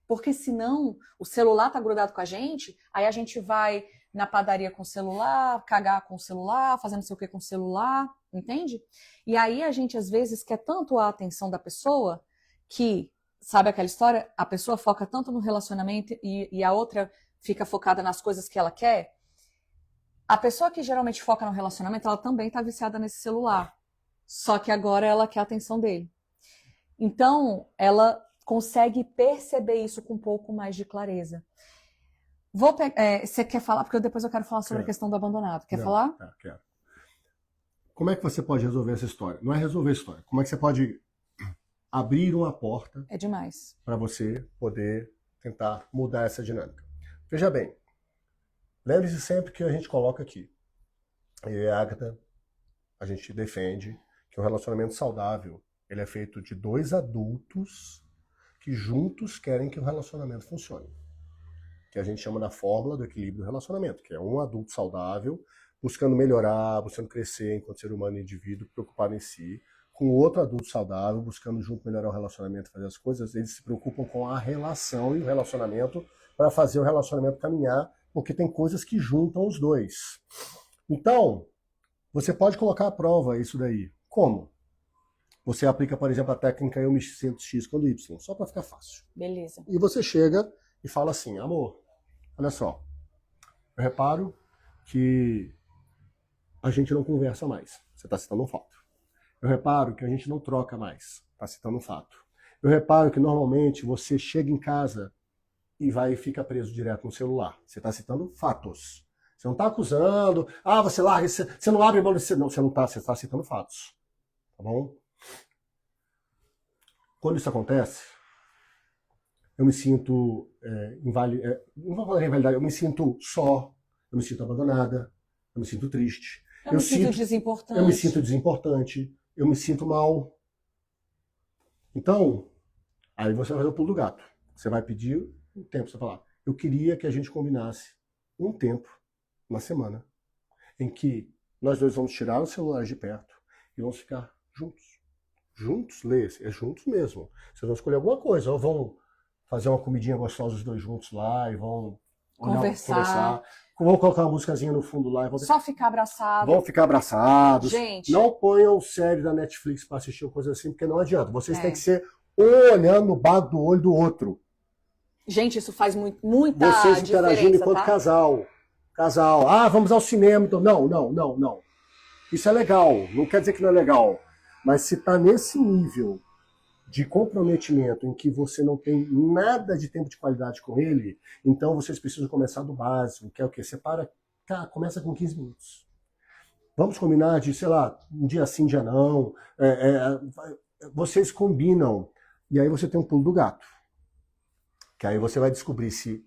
Porque senão, o celular tá grudado com a gente, aí a gente vai na padaria com o celular, cagar com o celular, fazendo não sei o que com o celular, entende? E aí a gente, às vezes, quer tanto a atenção da pessoa que, sabe aquela história? A pessoa foca tanto no relacionamento e a outra fica focada nas coisas que ela quer. A pessoa que geralmente foca no relacionamento, ela também tá viciada nesse celular. Só que agora ela quer a atenção dele. Então, ela consegue perceber isso com um pouco mais de clareza. Você quer falar? Porque depois eu quero falar sobre a questão do abandonado. Quer falar? Quero. Como é que você pode resolver essa história? Não é resolver a história. Como é que você pode abrir uma porta demais para você poder tentar mudar essa dinâmica? Veja bem, lembre-se sempre que a gente coloca aqui. Eu e a Agatha, a gente defende que um relacionamento saudável ele é feito de dois adultos que juntos querem que o relacionamento funcione. Que a gente chama da fórmula do equilíbrio do relacionamento, que é um adulto saudável, buscando melhorar, buscando crescer enquanto ser humano e indivíduo, preocupado em si, com outro adulto saudável, buscando junto melhorar o relacionamento, fazer as coisas, eles se preocupam com a relação e o relacionamento para fazer o relacionamento caminhar, porque tem coisas que juntam os dois. Então, você pode colocar à prova isso daí. Como? Você aplica, por exemplo, a técnica eu me sinto X quando Y, só para ficar fácil. Beleza. E você chega e fala assim, amor, olha só, eu reparo que a gente não conversa mais. Você está citando um fato. Eu reparo que a gente não troca mais. Está citando um fato. Eu reparo que normalmente você chega em casa e vai e fica preso direto no celular. Você está citando fatos. Você não está acusando, você larga, você não abre mão de... Não, você não está, você está citando fatos. Tá bom? Quando isso acontece, eu me sinto não vou falar invalidado, eu me sinto só, eu me sinto abandonada, eu me sinto triste. Eu me sinto desimportante. Eu me sinto desimportante, eu me sinto mal. Então, aí você vai fazer o pulo do gato. Você vai pedir um tempo, você vai falar, eu queria que a gente combinasse um tempo na semana em que nós dois vamos tirar os celulares de perto e vamos ficar juntos. Juntos, Lê, é juntos mesmo. Vocês vão escolher alguma coisa, ou vão fazer uma comidinha gostosa os dois juntos lá e vão conversar. Vão colocar uma musicazinha no fundo lá. Só ficar abraçado. Vão ficar abraçados. Gente. Não ponham série da Netflix para assistir uma coisa assim, porque não adianta. Vocês têm que ser olhando no bago do olho do outro. Gente, isso faz muita diferença. Vocês interagindo enquanto casal. Vamos ao cinema. Então, não. Isso é legal. Não quer dizer que não é legal. Mas se está nesse nível de comprometimento em que você não tem nada de tempo de qualidade com ele, então vocês precisam começar do básico, que é o quê? Começa com 15 minutos. Vamos combinar de, sei lá, um dia sim, dia não. Vocês combinam. E aí você tem um pulo do gato. Que aí você vai descobrir se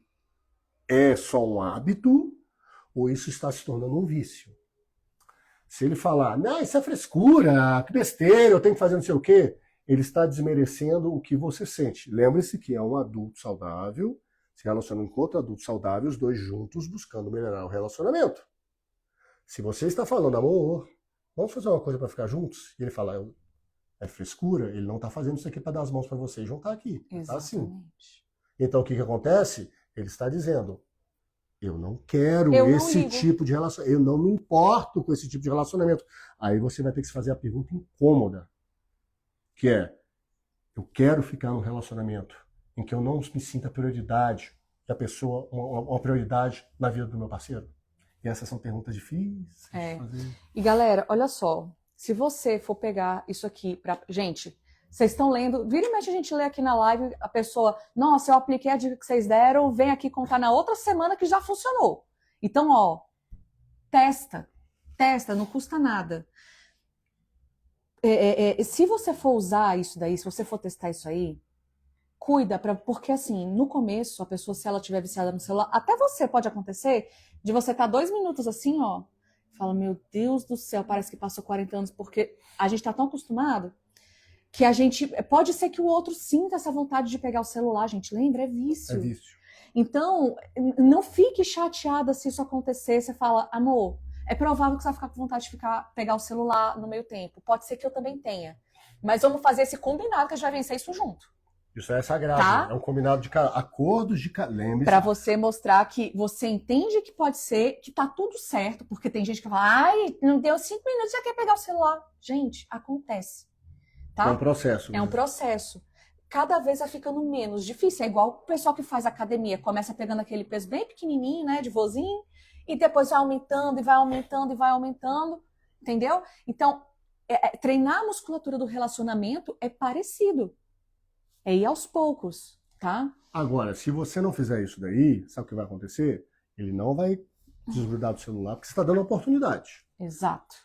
é só um hábito ou isso está se tornando um vício. Se ele falar, não, isso é frescura, que besteira, eu tenho que fazer não sei o quê, ele está desmerecendo o que você sente. Lembre-se que é um adulto saudável, se relacionando com outro adulto saudável, os dois juntos buscando melhorar o relacionamento. Se você está falando, amor, vamos fazer uma coisa para ficar juntos, e ele fala, é frescura, ele não está fazendo isso aqui para dar as mãos para você e juntar aqui. Está assim. Então o que acontece? Ele está dizendo, eu não quero esse tipo de relacionamento. Eu não me importo com esse tipo de relacionamento. Aí você vai ter que se fazer a pergunta incômoda. Que é, eu quero ficar num relacionamento em que eu não me sinta prioridade da pessoa, uma prioridade na vida do meu parceiro. E essas são perguntas difíceis de fazer. E galera, olha só. Se você for pegar isso aqui pra... Gente, vocês estão lendo, vira e mexe a gente lê aqui na live, a pessoa, nossa, eu apliquei a dica que vocês deram, vem aqui contar na outra semana que já funcionou. Então, ó, testa, não custa nada. Se você for usar isso daí, se você for testar isso aí, cuida, porque assim, no começo, a pessoa, se ela estiver viciada no celular, até você pode acontecer, de você estar 2 minutos assim, ó, fala, meu Deus do céu, parece que passou 40 anos, porque a gente tá tão acostumado, que a gente... Pode ser que o outro sinta essa vontade de pegar o celular, gente. Lembra? É vício. É vício. Então, não fique chateada se isso acontecer. Você fala, amor, é provável que você vai ficar com vontade de pegar o celular no meio tempo. Pode ser que eu também tenha. Mas vamos fazer esse combinado que a gente vai vencer isso junto. Isso é sagrado. Tá? É um combinado de acordos de... Lembre-se. Pra você mostrar que você entende que pode ser, que tá tudo certo. Porque tem gente que fala, ai, não deu 5 minutos, já quer pegar o celular. Gente, acontece. Tá? É um processo. É um processo. Cada vez vai ficando menos difícil. É igual o pessoal que faz academia. Começa pegando aquele peso bem pequenininho, né, de vozinho, e depois vai aumentando, e vai aumentando, e vai aumentando. Entendeu? Então, treinar a musculatura do relacionamento é parecido. É ir aos poucos, tá? Agora, se você não fizer isso daí, sabe o que vai acontecer? Ele não vai desgrudar do celular, porque você está dando oportunidade. Exato.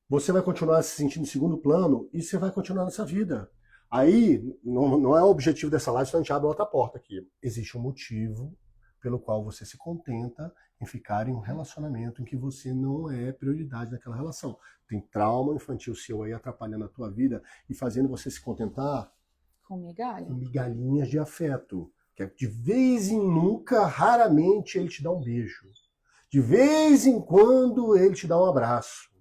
Você vai continuar se sentindo em segundo plano e você vai continuar nessa vida. Aí, não é o objetivo dessa live, senão a gente abre outra porta aqui. Existe um motivo pelo qual você se contenta em ficar em um relacionamento em que você não é prioridade naquela relação. Tem trauma infantil seu aí atrapalhando a tua vida e fazendo você se contentar Com migalha. com migalhinhas de afeto. Que de vez em nunca, raramente, ele te dá um beijo. De vez em quando, ele te dá um abraço.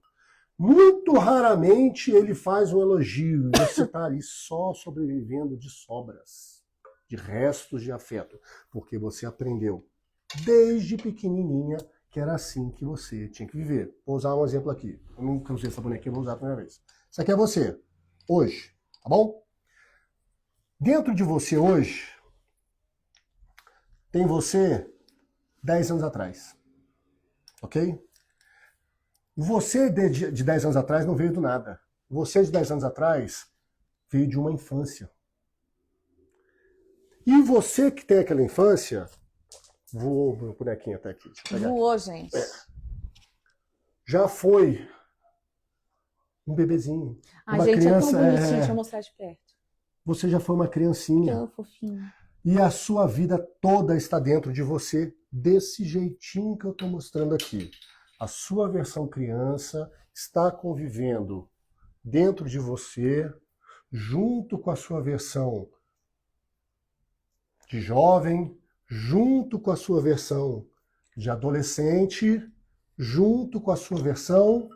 Muito raramente ele faz um elogio e você está ali só sobrevivendo de sobras, de restos de afeto, porque você aprendeu desde pequenininha que era assim que você tinha que viver. Vou usar um exemplo aqui. Eu nunca usei essa bonequinha, vou usar a primeira vez. Isso aqui é você, hoje, tá bom? Dentro de você hoje, tem você 10 anos atrás, ok? Você de 10 anos atrás não veio do nada. Você de 10 anos atrás veio de uma infância. E você que tem aquela infância... Voou meu bonequinho até aqui. Voou, gente. Já foi um bebezinho. A uma gente criança, é tão bonitinho, deixa eu mostrar de perto. Você já foi uma criancinha. Tão fofinho. E a sua vida toda está dentro de você, desse jeitinho que eu estou mostrando aqui. A sua versão criança está convivendo dentro de você, junto com a sua versão de jovem, junto com a sua versão de adolescente, junto com a sua versão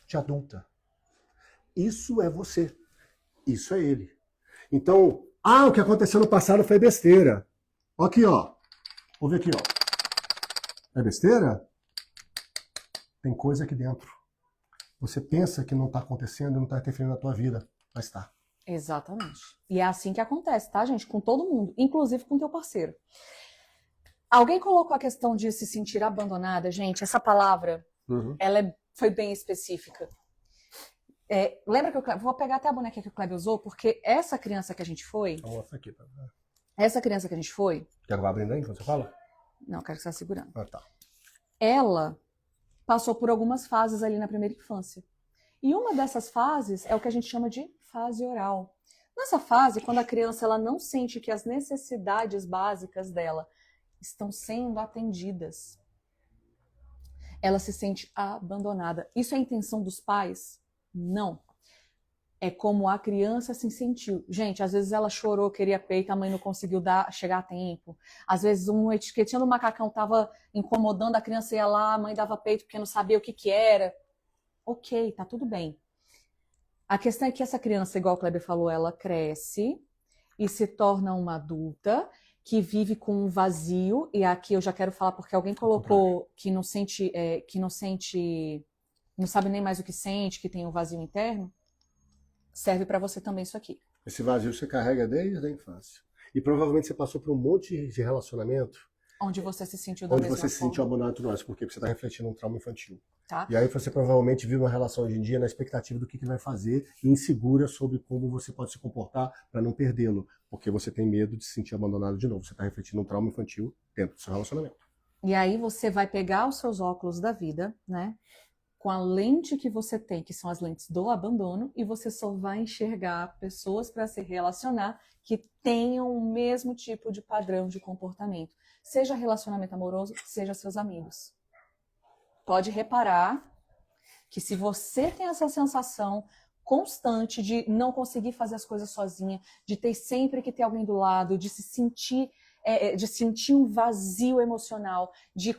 de adulta. Isso é você. Isso é ele. Então, o que aconteceu no passado foi besteira. Aqui, ó. Vou ver aqui, ó. É besteira? Tem coisa aqui dentro. Você pensa que não está acontecendo, não está interferindo na tua vida, mas está. Exatamente. E é assim que acontece, tá, gente? Com todo mundo, inclusive com teu parceiro. Alguém colocou a questão de se sentir abandonada, gente. Essa palavra, ela foi bem específica. Lembra que eu vou pegar até a boneca que o Kleber usou, porque essa criança que a gente foi... Mostra aqui, tá? Essa criança que a gente foi... Quer que eu abra ainda aí, quando você fala? Não, quero que você está segurando. Ah, tá. Ela passou por algumas fases ali na primeira infância. E uma dessas fases é o que a gente chama de fase oral. Nessa fase, quando a criança ela não sente que as necessidades básicas dela estão sendo atendidas, ela se sente abandonada. Isso é a intenção dos pais? Não. É como a criança se sentiu. Gente, às vezes ela chorou, queria peito, a mãe não conseguiu chegar a tempo. Às vezes uma etiquetinha do macacão estava incomodando, a criança ia lá, a mãe dava peito porque não sabia o que era. Ok, tá tudo bem. A questão é que essa criança, igual o Kleber falou, ela cresce e se torna uma adulta que vive com um vazio. E aqui eu já quero falar porque alguém colocou que não sente, não sabe nem mais o que sente, que tem um vazio interno. Serve para você também isso aqui. Esse vazio você carrega desde a infância. E provavelmente você passou por um monte de relacionamento onde você se sentiu da mesma forma. Onde você se sentiu abandonado por nós, porque você está refletindo um trauma infantil. Tá. E aí você provavelmente vive uma relação hoje em dia na expectativa do que vai fazer e insegura sobre como você pode se comportar para não perdê-lo, porque você tem medo de se sentir abandonado de novo. Você está refletindo um trauma infantil dentro do seu relacionamento. E aí você vai pegar os seus óculos da vida, né? Com a lente que você tem, que são as lentes do abandono, e você só vai enxergar pessoas para se relacionar que tenham o mesmo tipo de padrão de comportamento. Seja relacionamento amoroso, seja seus amigos. Pode reparar que se você tem essa sensação, constante de não conseguir fazer as coisas sozinha, de ter sempre que ter alguém do lado, de se sentir de sentir um vazio emocional, de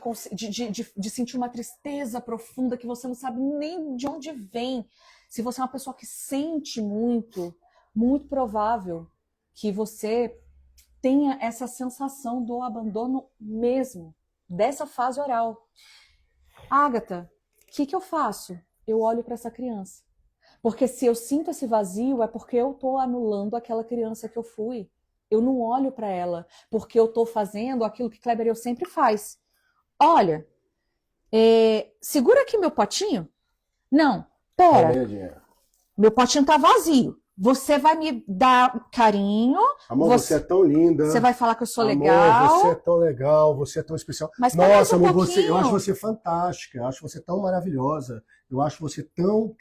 sentir uma tristeza profunda que você não sabe nem de onde vem. Se você é uma pessoa que sente muito, muito provável que você tenha essa sensação do abandono mesmo, dessa fase oral. Ágata, o que eu faço? Eu olho para essa criança. Porque se eu sinto esse vazio, é porque eu estou anulando aquela criança que eu fui. Eu não olho para ela, porque eu estou fazendo aquilo que Kleber eu sempre faz. Olha, segura aqui meu potinho. Não, pera. Meu potinho tá vazio. Você vai me dar carinho. Amor, você é tão linda. Você vai falar que eu sou amor, legal. Você é tão legal, você é tão especial. Mas nossa, amor, eu acho você fantástica. Eu acho você tão maravilhosa. Eu acho você tão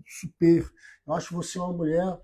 super. Eu acho você uma mulher.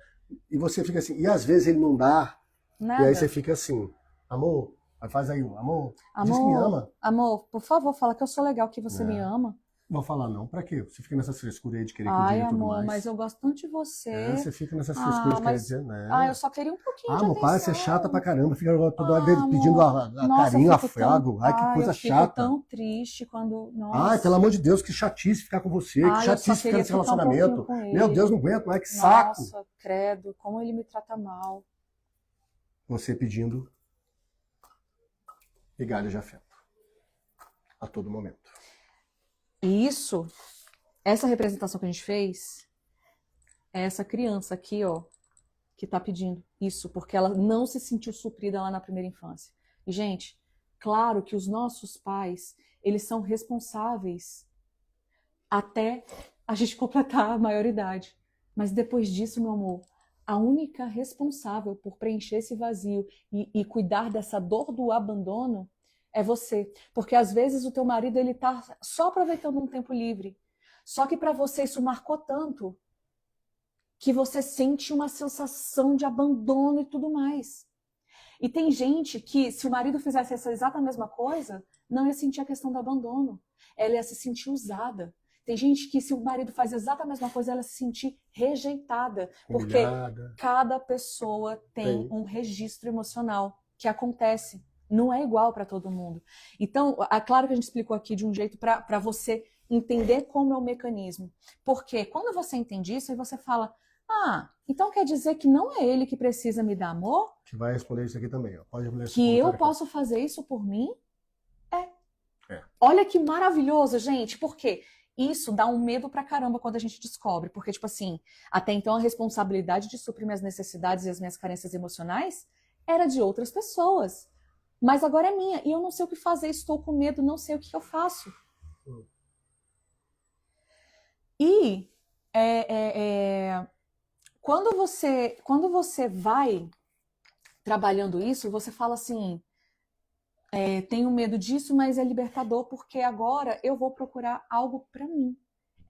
E você fica assim. E às vezes ele não dá. Nada. E aí você fica assim, amor, faz aí um amor, diz que me ama. Amor, por favor, fala que eu sou legal, que você me ama. Não vou falar não, pra quê? Você fica nessa frescura aí de querer que Ai, e tudo amor, mais. Mas eu gosto tanto de você. Você fica nessa frescura de querer dizer, né? Eu só queria um pouquinho de amor, atenção. para de ser chata pra caramba, fica toda hora pedindo a carinho, afago. Ai, que coisa chata. Eu fico tão triste quando... Nossa. Ai, pelo amor de Deus, que chatice ficar com você, que chatice ficar nesse relacionamento. Meu Deus, não aguento, ai, que saco. Nossa, credo, como ele me trata mal. Você pedindo migalha de afeto. A todo momento. E isso, essa representação que a gente fez, é essa criança aqui, ó, que tá pedindo isso, porque ela não se sentiu suprida lá na primeira infância. E, gente, claro que os nossos pais, eles são responsáveis até a gente completar a maioridade. Mas depois disso, meu amor, a única responsável por preencher esse vazio e cuidar dessa dor do abandono é você. Porque às vezes o teu marido ele tá só aproveitando um tempo livre. Só que para você isso marcou tanto que você sente uma sensação de abandono e tudo mais. E tem gente que, se o marido fizesse essa exata mesma coisa, não ia sentir a questão do abandono. Ela ia se sentir usada. Tem gente que, se o marido faz exatamente a mesma coisa, ela se sentir rejeitada. Porque cada pessoa tem um registro emocional que acontece. Não é igual para todo mundo. Então, é claro que a gente explicou aqui de um jeito para você entender como é o mecanismo. Porque quando você entende isso, aí você fala, então quer dizer que não é ele que precisa me dar amor? Que vai responder isso aqui também. Ó. Pode responder que eu posso fazer isso por mim? Olha que maravilhoso, gente. Por quê? Isso dá um medo pra caramba quando a gente descobre. Porque, tipo assim, até então a responsabilidade de suprir minhas necessidades e as minhas carências emocionais era de outras pessoas. Mas agora é minha. E eu não sei o que fazer, estou com medo, não sei o que eu faço. E quando você vai trabalhando isso, você fala assim... tenho medo disso, mas é libertador porque agora eu vou procurar algo para mim.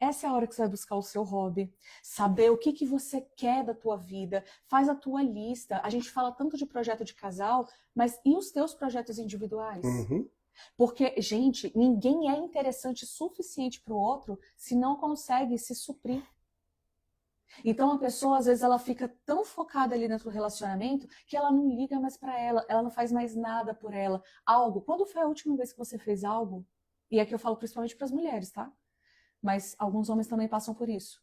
Essa é a hora que você vai buscar o seu hobby, saber o que você quer da tua vida, faz a tua lista. A gente fala tanto de projeto de casal, mas e os teus projetos individuais? Uhum. Porque, gente, ninguém é interessante o suficiente para o outro se não consegue se suprir. Então a pessoa, às vezes, ela fica tão focada ali dentro do relacionamento que ela não liga mais pra ela não faz mais nada por ela. Algo. Quando foi a última vez que você fez algo? E aqui eu falo principalmente pras mulheres, tá? Mas alguns homens também passam por isso.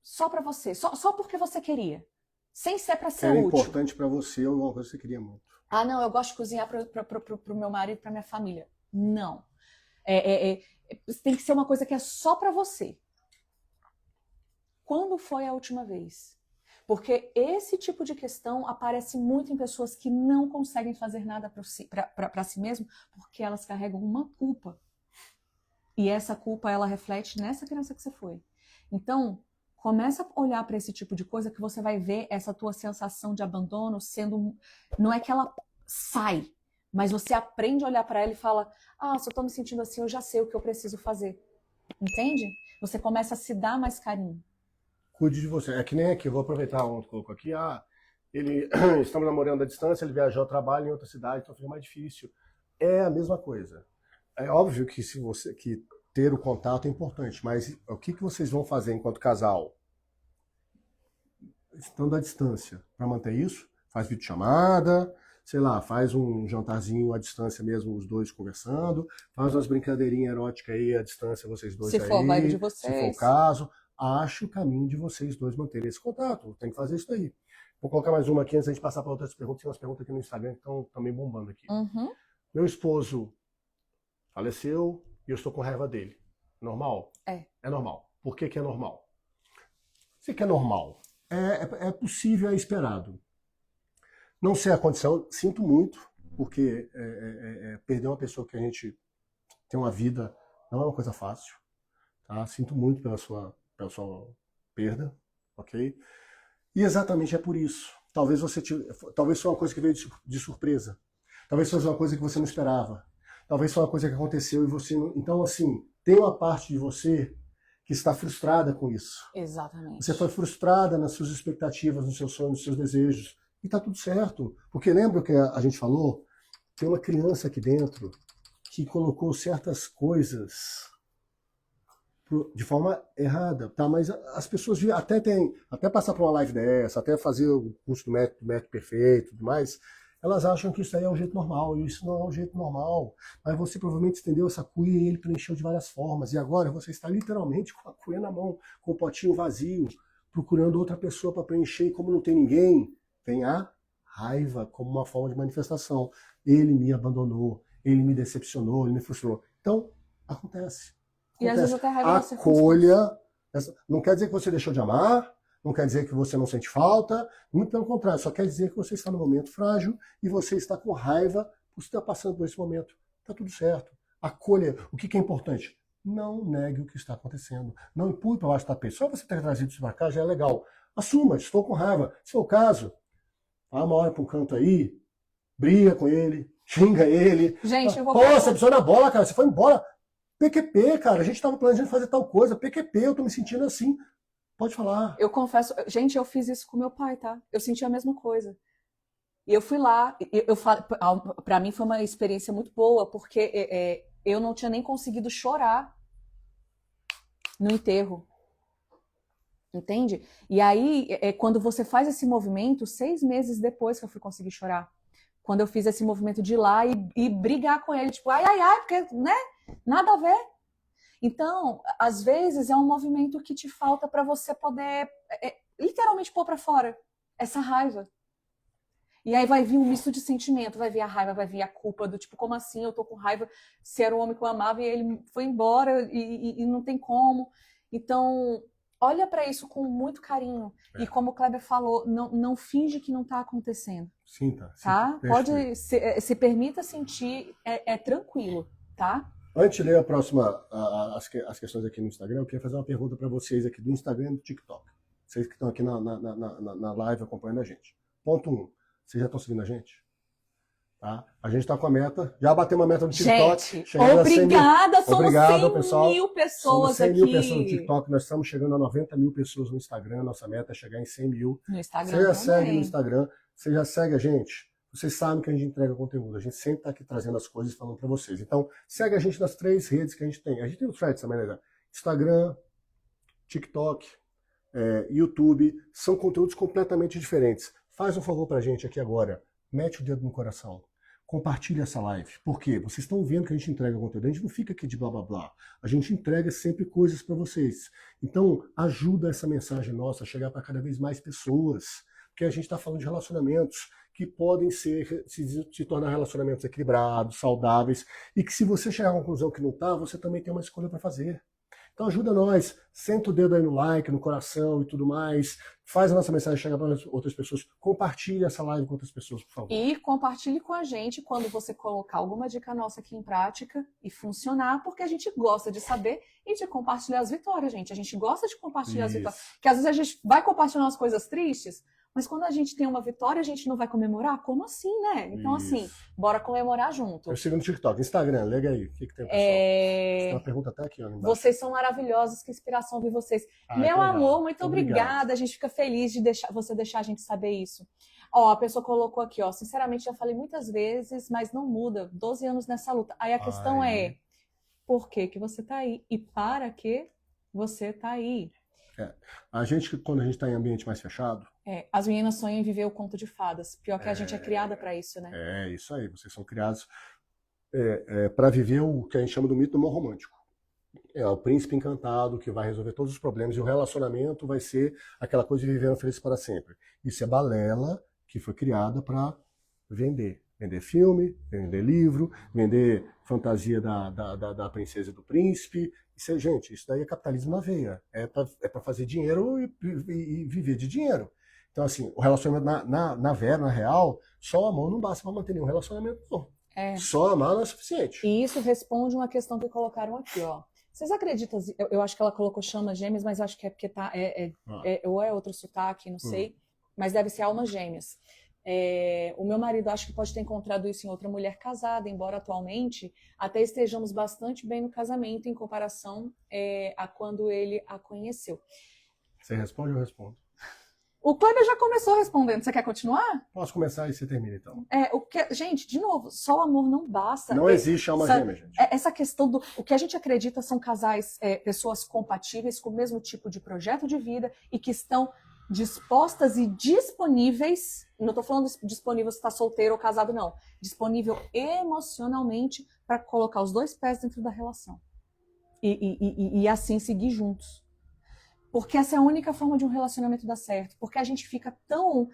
Só pra você. Só porque você queria. Sem ser pra ser útil. Era importante pra você ou alguma coisa que você queria muito. Não, eu gosto de cozinhar pro meu marido e pra minha família. Não. Tem que ser uma coisa que é só pra você. Quando foi a última vez? Porque esse tipo de questão aparece muito em pessoas que não conseguem fazer nada para si mesmo porque elas carregam uma culpa. E essa culpa, ela reflete nessa criança que você foi. Então, começa a olhar para esse tipo de coisa que você vai ver essa tua sensação de abandono sendo... Não é que ela sai, mas você aprende a olhar para ela e fala, se eu tô me sentindo assim, eu já sei o que eu preciso fazer. Entende? Você começa a se dar mais carinho. Cuide de você. É que nem aqui, eu vou aproveitar um pouco aqui. Estamos namorando à distância, ele viajou ao trabalho em outra cidade, então fica mais difícil. É a mesma coisa. É óbvio que que ter o contato é importante, mas o que vocês vão fazer enquanto casal? estando à distância. Para manter isso, faz videochamada, sei lá, faz um jantarzinho à distância mesmo, os dois conversando, faz umas brincadeirinhas eróticas aí à distância, vocês dois Se for a vibe de aí, se for o vocês. caso. Ache o caminho de vocês dois manterem esse contato. Tem que fazer isso daí. Vou colocar mais uma aqui antes da gente passar para outras perguntas. Tem umas perguntas aqui no Instagram que estão também bombando aqui. Uhum. Meu esposo faleceu e eu estou com raiva dele. Normal? É. É normal. Por que que é normal? Se que é normal, é possível, é esperado. Não sei a condição, sinto muito, porque perder uma pessoa que a gente tem uma vida não é uma coisa fácil. Tá? Sinto muito pela sua perda, ok? E exatamente é por isso. Talvez talvez foi uma coisa que veio de surpresa. Talvez fosse uma coisa que você não esperava. Talvez foi uma coisa que aconteceu e você não... Então, assim, tem uma parte de você que está frustrada com isso. Exatamente. Você foi frustrada nas suas expectativas, nos seus sonhos, nos seus desejos. E tá tudo certo. Porque lembra o que a gente falou? Tem uma criança aqui dentro que colocou certas coisas de forma errada, tá? Mas as pessoas até passar por uma live dessa, até fazer o curso do método perfeito e tudo mais, elas acham que isso aí é o jeito normal, e isso não é o jeito normal. Mas você provavelmente estendeu essa cuia e ele preencheu de várias formas, e agora você está literalmente com a cuia na mão, com o potinho vazio, procurando outra pessoa para preencher, e como não tem ninguém, vem a raiva como uma forma de manifestação. Ele me abandonou, ele me decepcionou, ele me frustrou. Então, acontece. E às vezes até raiva da Acolha. Não quer dizer que você deixou de amar, não quer dizer que você não sente falta, muito pelo contrário, só quer dizer que você está num momento frágil e você está com raiva por estar passando por esse momento. Está tudo certo. Acolha. O que é importante? Não negue o que está acontecendo. Não empurre para baixo do tapete. Só você ter trazido isso para cá já é legal. Assuma, estou com raiva. Se for o caso, vá uma hora para um canto aí, briga com ele, xinga ele. Gente, eu vou... Pô, você pisou na bola, cara, você foi embora. PQP, cara, a gente estava planejando fazer tal coisa. PQP, eu tô me sentindo assim. Pode falar. Eu confesso, gente, eu fiz isso com meu pai, tá? Eu senti a mesma coisa. E eu fui lá, pra mim foi uma experiência muito boa, porque eu não tinha nem conseguido chorar no enterro. Entende? E aí, quando você faz esse movimento, 6 meses depois que eu fui conseguir chorar. Quando eu fiz esse movimento de ir lá e brigar com ele, tipo, ai, porque, né? Nada a ver. Então, às vezes é um movimento que te falta para você poder literalmente pôr para fora essa raiva. E aí vai vir um misto de sentimento, vai vir a raiva, vai vir a culpa do tipo, como assim eu tô com raiva se era o homem que eu amava e ele foi embora e não tem como. Então, olha para isso com muito carinho. E como o Kleber falou, não finge que não tá acontecendo. Sinta. Tá? Pode, se permita sentir, tranquilo, tá? Antes de ler a próxima, as questões aqui no Instagram, eu queria fazer uma pergunta para vocês aqui do Instagram e do TikTok. Vocês que estão aqui na live acompanhando a gente. Ponto 1. Vocês já estão seguindo a gente? Tá? A gente está com a meta, já bateu uma meta no TikTok. Gente, obrigada, somos 100 pessoal. mil pessoas 100 aqui. 100 mil pessoas no TikTok, nós estamos chegando a 90 mil pessoas no Instagram, nossa meta é chegar em 100 mil. No Instagram você já também. segue no Instagram, você já segue a gente. Vocês sabem que a gente entrega conteúdo, a gente sempre está aqui trazendo as coisas e falando para vocês. Então, segue a gente nas 3 redes que a gente tem. A gente tem o Threads também, né? Instagram, TikTok, YouTube, são conteúdos completamente diferentes. Faz um favor para a gente aqui agora, mete o dedo no coração, compartilha essa live. Por quê? Vocês estão vendo que a gente entrega conteúdo, a gente não fica aqui de blá blá blá, a gente entrega sempre coisas para vocês. Então, ajuda essa mensagem nossa a chegar para cada vez mais pessoas, porque a gente está falando de relacionamentos que podem se tornar relacionamentos equilibrados, saudáveis, e que se você chegar à conclusão que não está, você também tem uma escolha para fazer. Então ajuda nós, senta o dedo aí no like, no coração e tudo mais, faz a nossa mensagem chegar para outras pessoas, compartilha essa live com outras pessoas, por favor. E compartilhe com a gente quando você colocar alguma dica nossa aqui em prática e funcionar, porque a gente gosta de saber e de compartilhar as vitórias, gente. A gente gosta de compartilhar as vitórias, porque às vezes a gente vai compartilhar umas coisas tristes, mas quando a gente tem uma vitória, a gente não vai comemorar? Como assim, né? Então, assim, bora comemorar junto. Eu sigo no TikTok, Instagram, liga aí. O que tem, pessoal? Tem uma pergunta até aqui, ó. Vocês são maravilhosos, que inspiração ouvir vocês. Meu amor, muito obrigada. A gente fica feliz de você deixar a gente saber isso. Ó, a pessoa colocou aqui, ó. Sinceramente, já falei muitas vezes, mas não muda. 12 anos nessa luta. Aí a questão é, por que você tá aí? E para que você tá aí? A gente, quando a gente está em ambiente mais fechado... As meninas sonham em viver o conto de fadas. Pior que a gente é criada para isso, né? É isso aí, vocês são criados para viver o que a gente chama do mito do amor romântico. É o príncipe encantado que vai resolver todos os problemas e o relacionamento vai ser aquela coisa de viver feliz para sempre. Isso é balela que foi criada para vender. Vender filme, vender livro, vender fantasia da princesa e do príncipe. Isso, gente, isso daí é capitalismo na veia. É para fazer dinheiro e viver de dinheiro. Então, assim, o relacionamento na real, só o amor não basta para manter nenhum relacionamento, não. Só amar não é suficiente. E isso responde uma questão que colocaram aqui, ó. Vocês acreditam? Eu acho que ela colocou chamas gêmeas, mas acho que é porque ou é outro sotaque, não sei. Mas deve ser almas gêmeas. O meu marido acho que pode ter encontrado isso em outra mulher casada, embora atualmente até estejamos bastante bem no casamento em comparação a quando ele a conheceu. Você responde ou eu respondo? O Kleber já começou respondendo. Você quer continuar? Posso começar e você termina, então. Gente, de novo, só o amor não basta. Não existe alma gêmea, gente. Essa questão do... O que a gente acredita são casais, pessoas compatíveis com o mesmo tipo de projeto de vida e que estão dispostas e disponíveis, não estou falando disponível se está solteiro ou casado, não. Disponível emocionalmente para colocar os dois pés dentro da relação. E assim seguir juntos. Porque essa é a única forma de um relacionamento dar certo. Porque a gente fica tão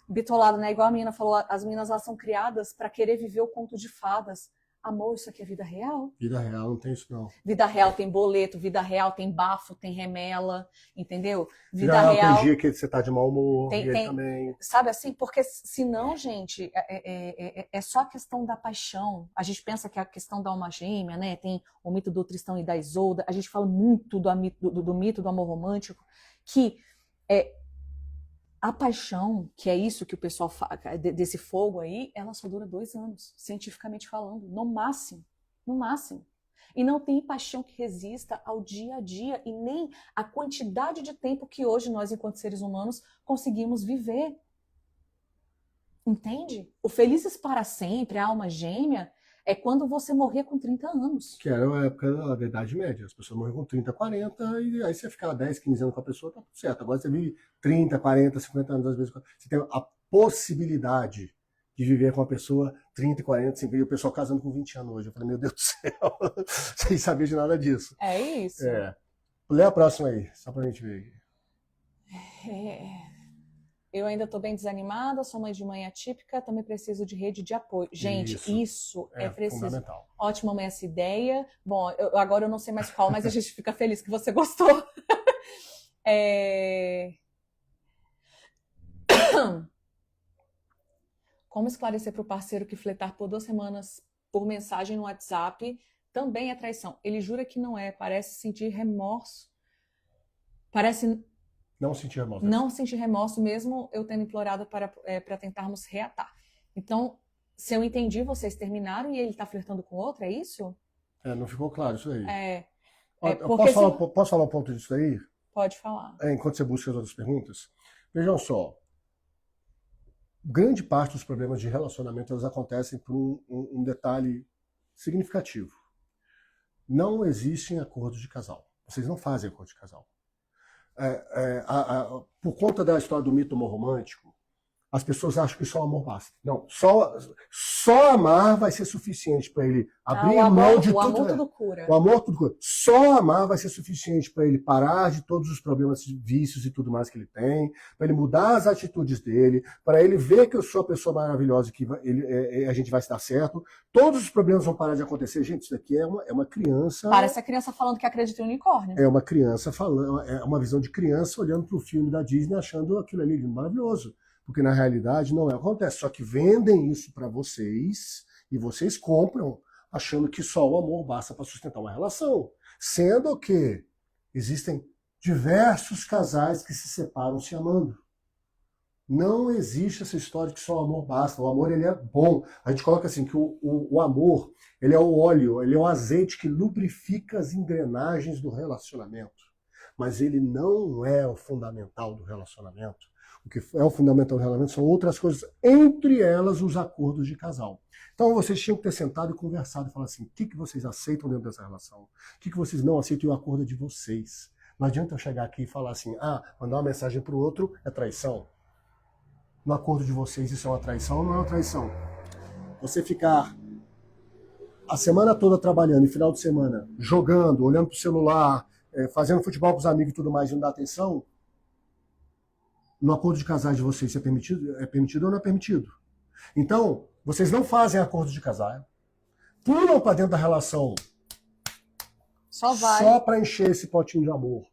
bitolado, né? Igual a menina falou, as meninas elas são criadas para querer viver o conto de fadas. Amor, isso aqui é vida real? Vida real não tem isso, não. Vida real tem boleto, vida real tem bafo, tem remela, entendeu? Vida real tem dia que você tá de mau humor, e ele também. Sabe assim? Porque senão, gente, é só a questão da paixão. A gente pensa que é a questão da alma gêmea, né? Tem o mito do Tristão e da Isolda. A gente fala muito do mito do amor romântico, que a paixão, que é isso que o pessoal fala, desse fogo aí, ela só dura 2 anos, cientificamente falando, no máximo. No máximo. E não tem paixão que resista ao dia a dia e nem a quantidade de tempo que hoje nós, enquanto seres humanos, conseguimos viver. Entende? O felizes para sempre, a alma gêmea, é quando você morrer com 30 anos. Que era a época da Idade Média. As pessoas morriam com 30, 40, e aí você ficava 10, 15 anos com a pessoa, tá tudo certo. Agora você vive 30, 40, 50 anos, às vezes. Você tem a possibilidade de viver com uma pessoa 30, 40, 50, e o pessoal casando com 20 anos hoje. Eu falei, meu Deus do céu, sem saber de nada disso. É isso. Lê a próxima aí, só pra gente ver. Eu ainda estou bem desanimada, sou mãe de mãe atípica, também preciso de rede de apoio. Gente, isso é preciso. Fundamental. Ótima essa ideia. Bom, agora eu não sei mais qual, mas a gente fica feliz que você gostou. Como esclarecer para o parceiro que fletar por 2 semanas por mensagem no WhatsApp também é traição? Ele jura que não é, parece sentir remorso. Parece... Não sentir remorso. Não sentir remorso, mesmo eu tendo implorado para tentarmos reatar. Então, se eu entendi, vocês terminaram e ele está flertando com outra, é isso? Não ficou claro isso aí. Posso Porque falar um ponto disso aí? Pode falar. Enquanto você busca as outras perguntas. Vejam só. Grande parte dos problemas de relacionamento eles acontecem por um detalhe significativo. Não existem acordos de casal. Vocês não fazem acordo de casal. Por conta da história do mito amor romântico, as pessoas acham que só amor basta. Não, só amar vai ser suficiente para ele abrir mão de tudo. O amor tudo cura. O amor tudo cura. Só amar vai ser suficiente para ele parar de todos os problemas, vícios e tudo mais que ele tem, para ele mudar as atitudes dele, para ele ver que eu sou a pessoa maravilhosa e que a gente vai se dar certo. Todos os problemas vão parar de acontecer. Gente, isso daqui é uma criança... Parece a criança falando que acredita em unicórnio. É uma criança falando, é uma visão de criança olhando para o filme da Disney achando aquilo ali maravilhoso. Porque na realidade não acontece. Só que vendem isso para vocês e vocês compram achando que só o amor basta para sustentar uma relação. Sendo que existem diversos casais que se separam se amando. Não existe essa história de que só o amor basta. O amor ele é bom. A gente coloca assim que o amor ele é o óleo, ele é o azeite que lubrifica as engrenagens do relacionamento. Mas ele não é o fundamental do relacionamento. O que é o fundamental do relacionamento são outras coisas, entre elas os acordos de casal. Então vocês tinham que ter sentado e conversado e falar assim, o que vocês aceitam dentro dessa relação? O que vocês não aceitam e o acordo é de vocês. Não adianta eu chegar aqui e falar assim, mandar uma mensagem para o outro é traição. No acordo de vocês isso é uma traição ou não é uma traição? Você ficar a semana toda trabalhando e final de semana jogando, olhando pro celular, fazendo futebol com os amigos e tudo mais e não dá atenção, no acordo de casais de vocês é permitido ou não é permitido? Então, vocês não fazem acordo de casal, pulam para dentro da relação só para encher esse potinho de amor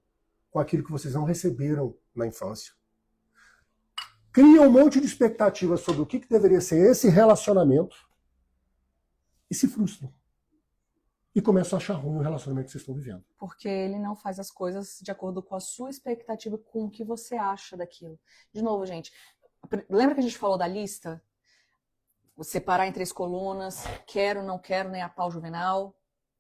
com aquilo que vocês não receberam na infância. Criam um monte de expectativas sobre o que deveria ser esse relacionamento e se frustram. E começam a achar ruim o relacionamento que vocês estão vivendo. Porque ele não faz as coisas de acordo com a sua expectativa, com o que você acha daquilo. De novo, gente, lembra que a gente falou da lista? Separar em 3 colunas, quero, não quero, nem a pau juvenal.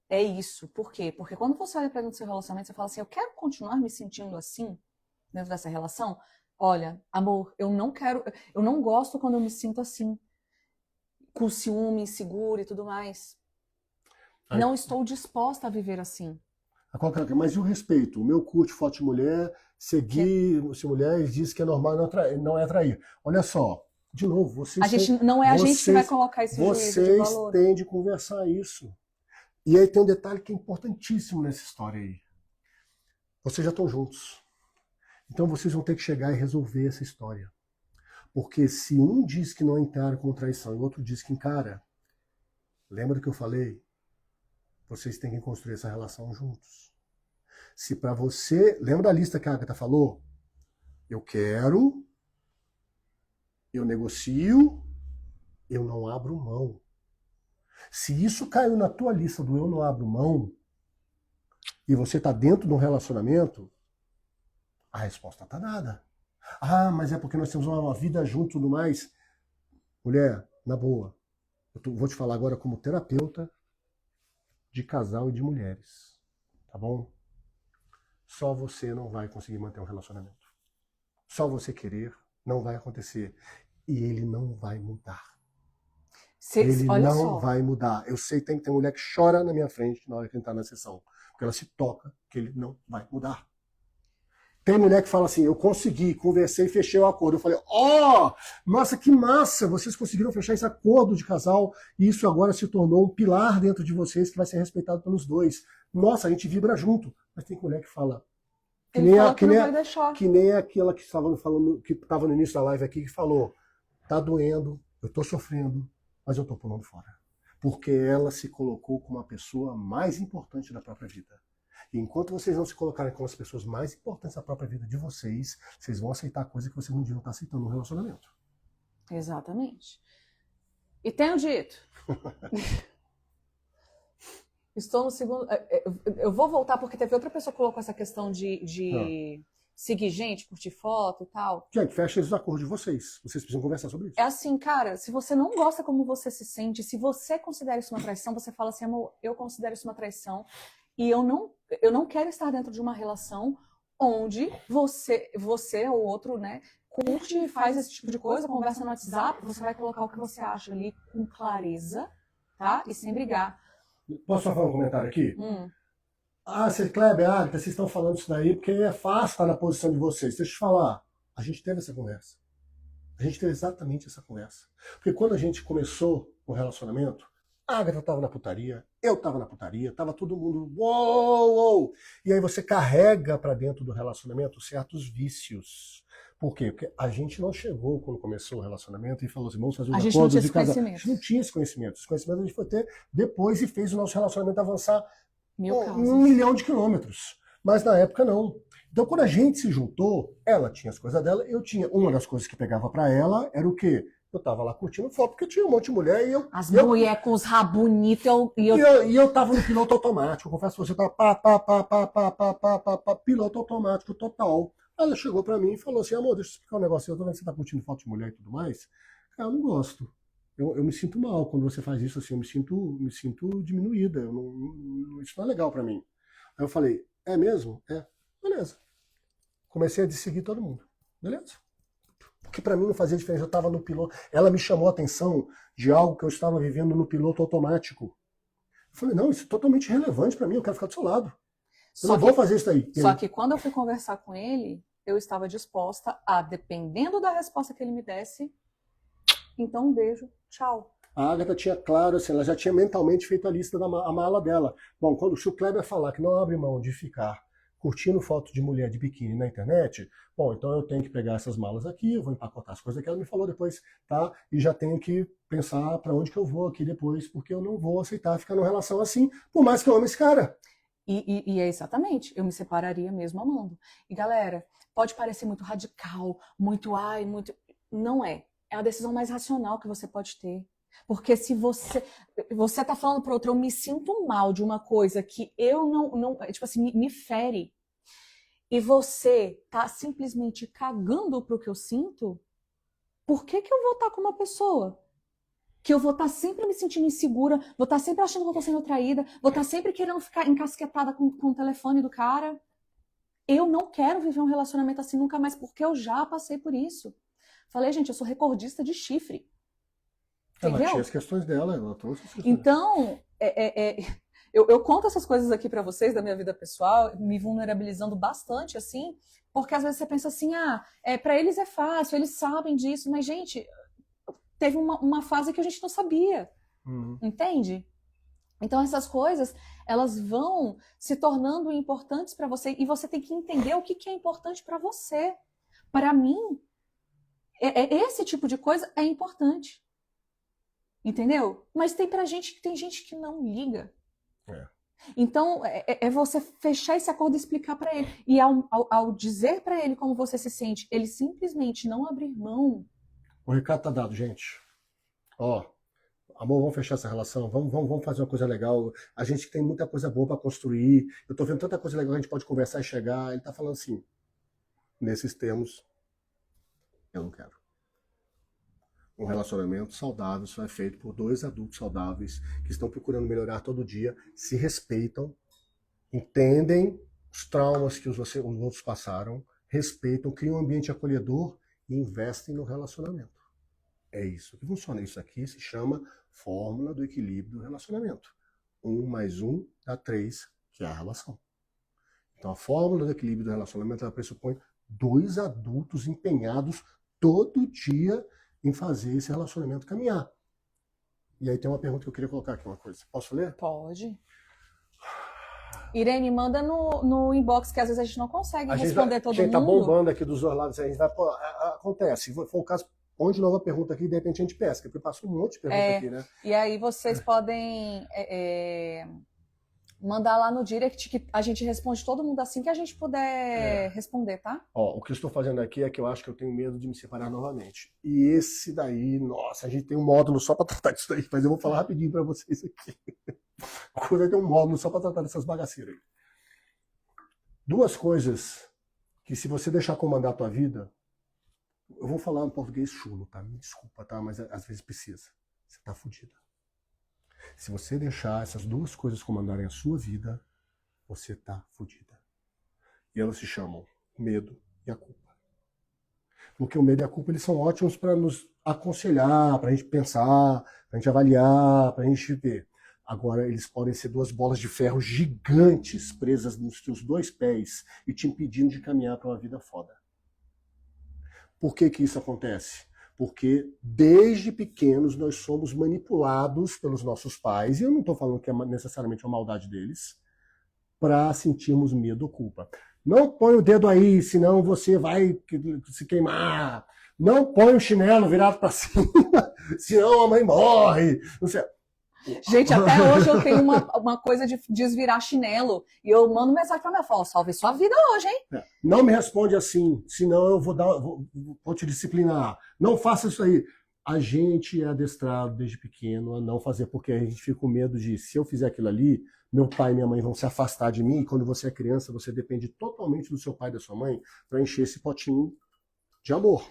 É isso. Por quê? Porque quando você olha para dentro do seu relacionamento, você fala assim, eu quero continuar me sentindo assim, dentro dessa relação. Olha, amor, eu não gosto quando eu me sinto assim, com ciúme, insegura e tudo mais. Aí, não estou disposta a viver assim. Mas e o respeito? O meu curte foto de mulher, seguir se mulher, ele diz que é normal não é atrair. Olha só, de novo, vocês... A gente que vai colocar esse juízo de valor. Vocês têm de conversar isso. E aí tem um detalhe que é importantíssimo nessa história aí. Vocês já estão juntos. Então vocês vão ter que chegar e resolver essa história. Porque se um diz que não encara como traição e o outro diz que encara, lembra do que eu falei? Vocês têm que construir essa relação juntos. Se para você... Lembra da lista que a Agatha falou? Eu quero, eu negocio, eu não abro mão. Se isso caiu na tua lista do eu não abro mão, e você está dentro de um relacionamento, a resposta está dada. Mas é porque nós temos uma vida junto e tudo mais. Mulher, na boa, vou te falar agora como terapeuta de casal e de mulheres, tá bom? Só você não vai conseguir manter um relacionamento. Só você querer não vai acontecer. E ele não vai mudar. Ele não vai mudar. Eu sei que tem mulher que chora na minha frente na hora que ele está na sessão. Porque ela se toca que ele não vai mudar. Tem mulher que fala assim, eu consegui, conversei e fechei o acordo. Eu falei, nossa, que massa, vocês conseguiram fechar esse acordo de casal e isso agora se tornou um pilar dentro de vocês que vai ser respeitado pelos dois. Nossa, a gente vibra junto. Mas tem mulher que fala... Que nem aquela que estava falando, que estava no início da live aqui, que falou, tá doendo, eu tô sofrendo, mas eu tô pulando fora. Porque ela se colocou como a pessoa mais importante da própria vida. E enquanto vocês não se colocarem como as pessoas mais importantes da própria vida de vocês, vocês vão aceitar coisa que vocês não deviam estar aceitando no relacionamento. Exatamente. E tenho dito. Estou no segundo... Eu vou voltar porque teve outra pessoa que colocou essa questão de seguir gente, curtir foto e tal. Gente, fecha os acordos de vocês. Vocês precisam conversar sobre isso. É assim, cara, se você não gosta como você se sente, se você considera isso uma traição, você fala assim, amor, eu considero isso uma traição e eu não quero estar dentro de uma relação onde você ou outro, né, curte e faz esse tipo de coisa, conversa no WhatsApp, você vai colocar o que você acha ali com clareza, tá? E sem brigar. Posso só falar um comentário aqui? Você, Kleber, Agatha, vocês estão falando isso daí porque é fácil estar na posição de vocês. Deixa eu te falar, a gente teve essa conversa. A gente teve exatamente essa conversa. Porque quando a gente começou o relacionamento, a Agatha estava na putaria, eu estava na putaria, estava todo mundo uou! E aí você carrega para dentro do relacionamento certos vícios. Por quê? Porque a gente não chegou quando começou o relacionamento e falou assim, vamos fazer um acordo de casal. A gente não tinha esse conhecimento. Esse conhecimento a gente foi ter depois e fez o nosso relacionamento avançar 1 milhão de quilômetros. Mas na época não. Então quando a gente se juntou, ela tinha as coisas dela, eu tinha. Uma das coisas que pegava para ela era o quê? Eu tava lá curtindo foto, porque tinha um monte de mulher e eu... As mulheres com os rabos bonitos e eu tava no piloto automático. Eu confesso que você tava piloto automático total. Ela chegou pra mim e falou assim, amor, deixa eu explicar um negócio. Eu tô vendo que você tá curtindo foto de mulher e tudo mais. Cara, eu não gosto. Eu me sinto mal quando você faz isso assim. Eu me sinto diminuída. Isso não é legal pra mim. Aí eu falei, é mesmo? É. Beleza. Comecei a seguir todo mundo. Beleza. Porque pra mim não fazia diferença. Eu tava no piloto. Ela me chamou a atenção de algo que eu estava vivendo no piloto automático. Eu falei, não, isso é totalmente irrelevante pra mim. Eu quero ficar do seu lado. Eu não vou fazer isso aí. Só que quando eu fui conversar com ele, eu estava disposta a, dependendo da resposta que ele me desse, então um beijo, tchau. A Agatha tinha claro, assim, ela já tinha mentalmente feito a lista da mala dela. Bom, se o Kleber falar que não abre mão de ficar curtindo foto de mulher de biquíni na internet, bom, então eu tenho que pegar essas malas aqui, eu vou empacotar as coisas que ela me falou depois, tá? E já tenho que pensar para onde que eu vou aqui depois, porque eu não vou aceitar ficar numa relação assim, por mais que eu ame esse cara. E é exatamente, eu me separaria mesmo amando. E galera, pode parecer muito radical, muito muito... Não é. É a decisão mais racional que você pode ter. Porque se você tá falando para outro, eu me sinto mal de uma coisa que eu não tipo assim, me fere, e você tá simplesmente cagando pro que eu sinto, por que eu vou estar com uma pessoa que eu vou estar sempre me sentindo insegura, vou estar sempre achando que eu tô sendo traída, vou estar sempre querendo ficar encasquetada com o telefone do cara? Eu não quero viver um relacionamento assim nunca mais, porque eu já passei por isso. Falei, gente, eu sou recordista de chifre. Ela Entendeu? tinha as questões dela, ela trouxe as questões. Então, eu conto essas coisas aqui pra vocês da minha vida pessoal, me vulnerabilizando bastante, assim, porque às vezes você pensa assim, pra eles é fácil, eles sabem disso, mas, gente, teve uma fase que a gente não sabia, entende? Então, essas coisas, elas vão se tornando importantes pra você, e você tem que entender o que é importante pra você. Para mim, esse tipo de coisa é importante. Entendeu? Mas tem gente que não liga. Então, é você fechar esse acordo e explicar para ele. E ao dizer para ele como você se sente, ele simplesmente não abrir mão. O recado tá dado, gente. Ó, amor, vamos fechar essa relação, vamos fazer uma coisa legal. A gente tem muita coisa boa para construir. Eu tô vendo tanta coisa legal que a gente pode conversar e chegar. Ele tá falando assim, nesses termos, eu não quero. Um relacionamento saudável só é feito por dois adultos saudáveis que estão procurando melhorar todo dia, se respeitam, entendem os traumas que os outros passaram, respeitam, criam um ambiente acolhedor e investem no relacionamento. É isso que funciona. Isso aqui se chama fórmula do equilíbrio do relacionamento. 1 mais 1 dá 3, que é a relação. Então a fórmula do equilíbrio do relacionamento ela pressupõe dois adultos empenhados todo dia em fazer esse relacionamento caminhar. E aí tem uma pergunta que eu queria colocar aqui, uma coisa. Posso ler? Pode. Irene, manda no inbox, que às vezes a gente não consegue responder todo mundo. A gente tá bombando aqui dos dois lados. A gente vai, acontece. Se for o caso, onde nova pergunta aqui, de repente a gente pesca. Porque passa um monte de pergunta aqui, né? E aí vocês podem mandar lá no direct, que a gente responde todo mundo assim que a gente puder responder, tá? Ó, o que eu estou fazendo aqui é que eu acho que eu tenho medo de me separar novamente. E esse daí, nossa, a gente tem um módulo só para tratar disso daí, mas eu vou falar rapidinho para vocês aqui. Vai ter um módulo só para tratar dessas bagaceiras aí. Duas coisas que se você deixar comandar a tua vida, eu vou falar um português chulo, tá? Me desculpa, tá? Mas às vezes precisa. Você tá fudida. Se você deixar essas duas coisas comandarem a sua vida, você tá fudida. E elas se chamam medo e a culpa. Porque o medo e a culpa eles são ótimos para nos aconselhar, para a gente pensar, para a gente avaliar, para a gente ver. Agora, eles podem ser duas bolas de ferro gigantes presas nos teus dois pés e te impedindo de caminhar para uma vida foda. Por que isso acontece? Porque desde pequenos nós somos manipulados pelos nossos pais, e eu não estou falando que é necessariamente uma maldade deles, para sentirmos medo ou culpa. Não põe o dedo aí, senão você vai se queimar. Não põe o chinelo virado para cima, senão a mãe morre. Não sei. Gente, até hoje eu tenho uma coisa de desvirar chinelo. E eu mando mensagem pra minha avó, salve sua vida hoje, hein? Não me responde assim, senão eu vou te disciplinar. Não faça isso aí. A gente é adestrado desde pequeno a não fazer, porque a gente fica com medo de, se eu fizer aquilo ali, meu pai e minha mãe vão se afastar de mim, e quando você é criança, você depende totalmente do seu pai e da sua mãe para encher esse potinho de amor.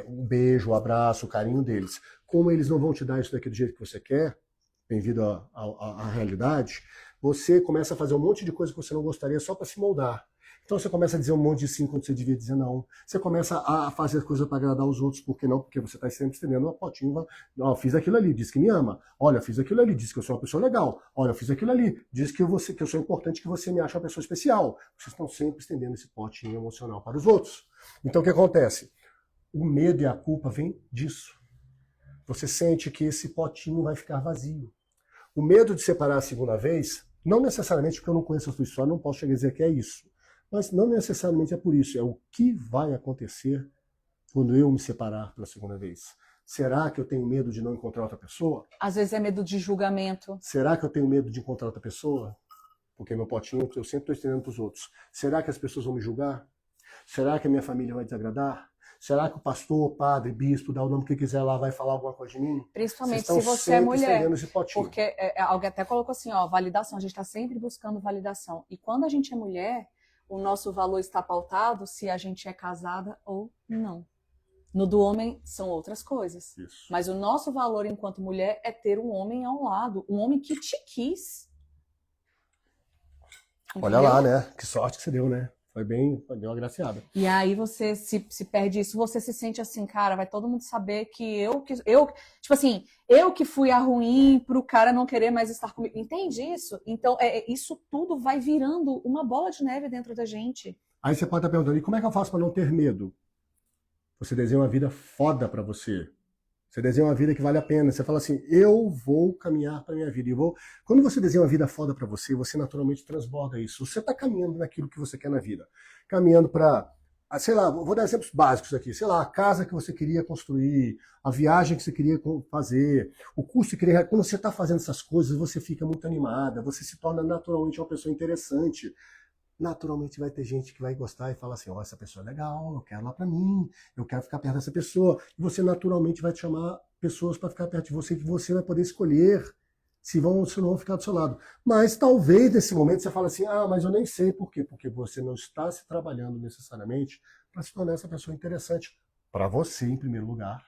Um beijo, um abraço, o carinho deles. Como eles não vão te dar isso daqui do jeito que você quer, devido à realidade, você começa a fazer um monte de coisa que você não gostaria só para se moldar. Então você começa a dizer um monte de sim quando você devia dizer não. Você começa a fazer coisas para agradar os outros, por que não? Porque você está sempre estendendo uma potinha. Ó, fiz aquilo ali, diz que me ama. Olha, fiz aquilo ali, diz que eu sou uma pessoa legal. Olha, eu fiz aquilo ali, diz que que eu sou importante, que você me acha uma pessoa especial. Vocês estão sempre estendendo esse potinho emocional para os outros. Então o que acontece? O medo e a culpa vêm disso. Você sente que esse potinho vai ficar vazio. O medo de separar a segunda vez, não necessariamente porque eu não conheço a sua história, não posso chegar a dizer que é isso. Mas não necessariamente é por isso, é o que vai acontecer quando eu me separar pela segunda vez. Será que eu tenho medo de não encontrar outra pessoa? Às vezes é medo de julgamento. Será que eu tenho medo de encontrar outra pessoa? Porque meu potinho eu sempre estou estendendo para os outros. Será que as pessoas vão me julgar? Será que a minha família vai desagradar? Será que o pastor, padre, bispo, dá o nome que quiser lá, vai falar alguma coisa de mim? Principalmente se você é mulher. Esse potinho. Porque alguém até colocou assim, ó, validação. A gente está sempre buscando validação. E quando a gente é mulher, o nosso valor está pautado se a gente é casada ou não. No do homem são outras coisas. Isso. Mas o nosso valor enquanto mulher é ter um homem ao lado. Um homem que te quis. Olha lá, né? Que sorte que você deu, né? Foi bem, deu uma graciada. E aí você se perde isso, você se sente assim, cara, vai todo mundo saber que tipo assim, eu que fui a ruim pro cara não querer mais estar comigo. Entende isso? Então, isso tudo vai virando uma bola de neve dentro da gente. Aí você pode estar perguntando, e como é que eu faço para não ter medo? Você desenha uma vida foda para você. Você desenha uma vida que vale a pena. Você fala assim, eu vou caminhar para minha vida. Quando você desenha uma vida foda para você, você naturalmente transborda isso. Você está caminhando naquilo que você quer na vida. Caminhando para, sei lá, vou dar exemplos básicos aqui. Sei lá, a casa que você queria construir, a viagem que você queria fazer, o curso que você queria... Quando você está fazendo essas coisas, você fica muito animada. Você se torna naturalmente uma pessoa interessante. Naturalmente vai ter gente que vai gostar e falar assim, ó, essa pessoa é legal, eu quero lá pra mim, eu quero ficar perto dessa pessoa. E você naturalmente vai te chamar pessoas para ficar perto de você, que você vai poder escolher se vão ou se não vão ficar do seu lado. Mas talvez nesse momento você fale assim, mas eu nem sei por quê, porque você não está se trabalhando necessariamente para se tornar essa pessoa interessante para você em primeiro lugar.